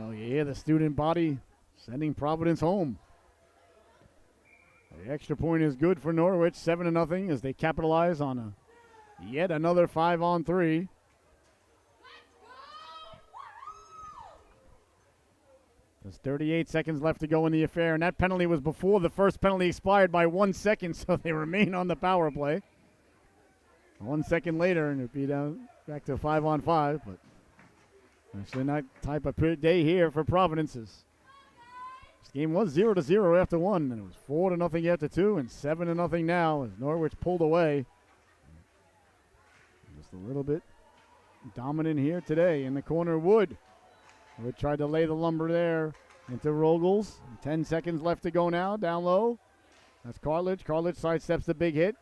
Oh, you hear the student body sending Providence home. The extra point is good for Norwich, 7-0, as they capitalize on yet another 5-on-3. There's 38 seconds left to go in the affair, and that penalty was before the first penalty expired by 1 second, so they remain on the power play. 1 second later, and it'd be down back to 5-on-5, but actually not type of day here for Providence's. This game was 0-0 after 1, and it was 4-0 after 2, and 7-0 now as Norwich pulled away. Just a little bit dominant here today in the corner. Wood tried to lay the lumber there into Rogels. 10 seconds left to go now, down low. That's Cartledge. Cartledge sidesteps the big hit.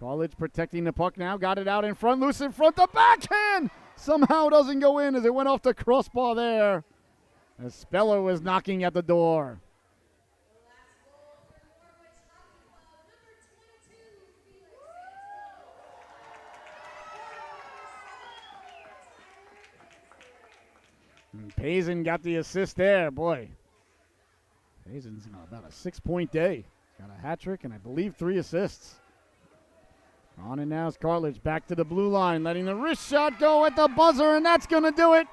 Cartledge protecting the puck now. Got it out in front, loose in front. The backhand somehow doesn't go in as it went off the crossbar there. As Speller was knocking at the door. And Payson got the assist there. Boy, Payson's got about a 6-point day. Got a hat trick and I believe 3 assists. On and now is Cartledge back to the blue line, letting the wrist shot go at the buzzer, and that's going to do it.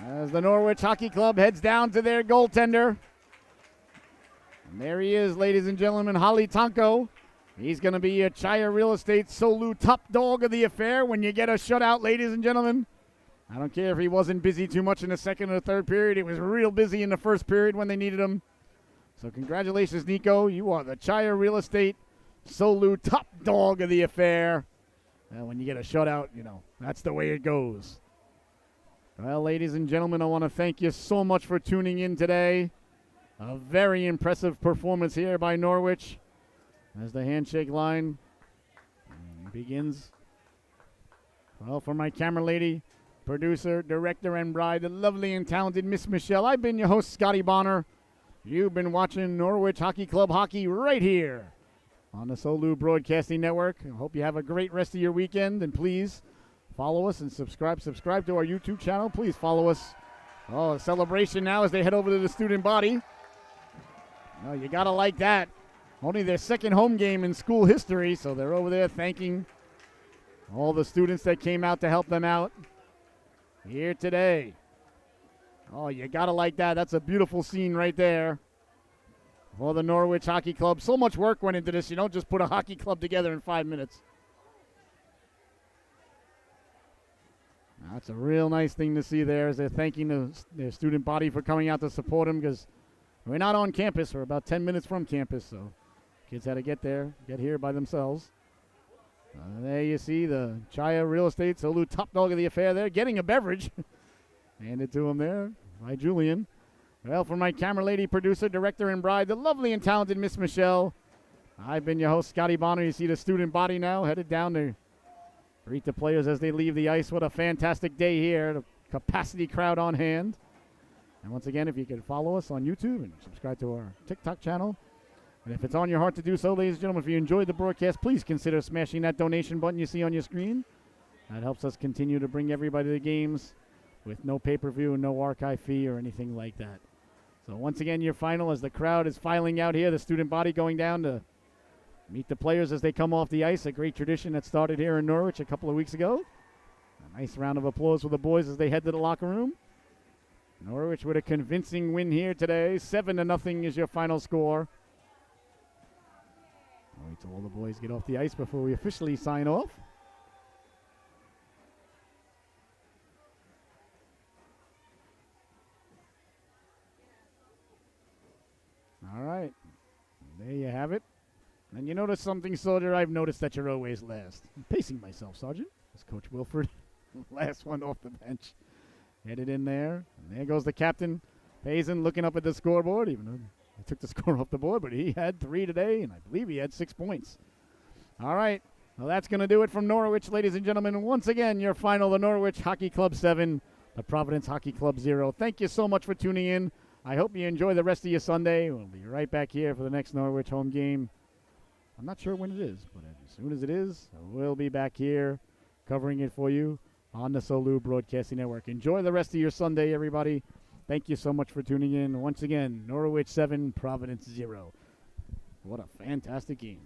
As the Norwich Hockey Club heads down to their goaltender. And there he is, ladies and gentlemen, Holly Tonko. He's going to be a Chaya Real Estate Solu top dog of the affair when you get a shutout, ladies and gentlemen. I don't care if he wasn't busy too much in the second or third period. He was real busy in the first period when they needed him. So congratulations, Nico. You are the Chaya Real Estate Solu top dog of the affair. And when you get a shutout, you know, that's the way it goes. Well, ladies and gentlemen, I want to thank you so much for tuning in today. A very impressive performance here by Norwich as the handshake line begins. Well, for my camera lady, producer, director, and bride, the lovely and talented Miss Michelle, I've been your host, Scotty Bonner. You've been watching Norwich Hockey Club hockey right here on the Solu Broadcasting Network. I hope you have a great rest of your weekend, and please follow us and subscribe to our YouTube channel. Please follow us. Oh, a celebration now as they head over to the student body. Oh, you got to like that. Only their second home game in school history, so they're over there thanking all the students that came out to help them out here today. Oh, you got to like that. That's a beautiful scene right there for the Norwich Hockey Club. So much work went into this. You don't just put a hockey club together in 5 minutes. That's a real nice thing to see there as they're thanking their student body for coming out to support them, because we're not on campus. We're about 10 minutes from campus, so kids had to get here by themselves. There you see the Chaya Real Estate Solu top dog of the affair there, getting a beverage. Handed to him there by Julian. Well, for my camera lady, producer, director, and bride, the lovely and talented Miss Michelle, I've been your host, Scotty Bonner. You see the student body now headed down to greet the players as they leave the ice. What a fantastic day here. The capacity crowd on hand. And once again, if you could follow us on YouTube and subscribe to our TikTok channel. And if it's on your heart to do so, ladies and gentlemen, if you enjoyed the broadcast, please consider smashing that donation button you see on your screen. That helps us continue to bring everybody to the games with no pay-per-view, no archive fee, or anything like that. So once again, your final as the crowd is filing out here, the student body going down to meet the players as they come off the ice, a great tradition that started here in Norwich a couple of weeks ago. A nice round of applause for the boys as they head to the locker room. Norwich with a convincing win here today. 7-0 is your final score. I'll wait till all the boys get off the ice before we officially sign off. All right. There you have it. And you notice something, Soldier? I've noticed that you're always last. I'm pacing myself, Sergeant. That's Coach Wilford. Last one off the bench. Headed in there. And there goes the captain. Payson looking up at the scoreboard, even though he took the score off the board, but he had 3 today, and I believe he had 6 points. All right. Well, that's going to do it from Norwich, ladies and gentlemen. Once again, your final, the Norwich Hockey Club 7, the Providence Hockey Club 0. Thank you so much for tuning in. I hope you enjoy the rest of your Sunday. We'll be right back here for the next Norwich home game. I'm not sure when it is, but as soon as it is, we'll be back here covering it for you on the Solu Broadcasting Network. Enjoy the rest of your Sunday, everybody. Thank you so much for tuning in. Once again, Norwich 7, Providence 0. What a fantastic game.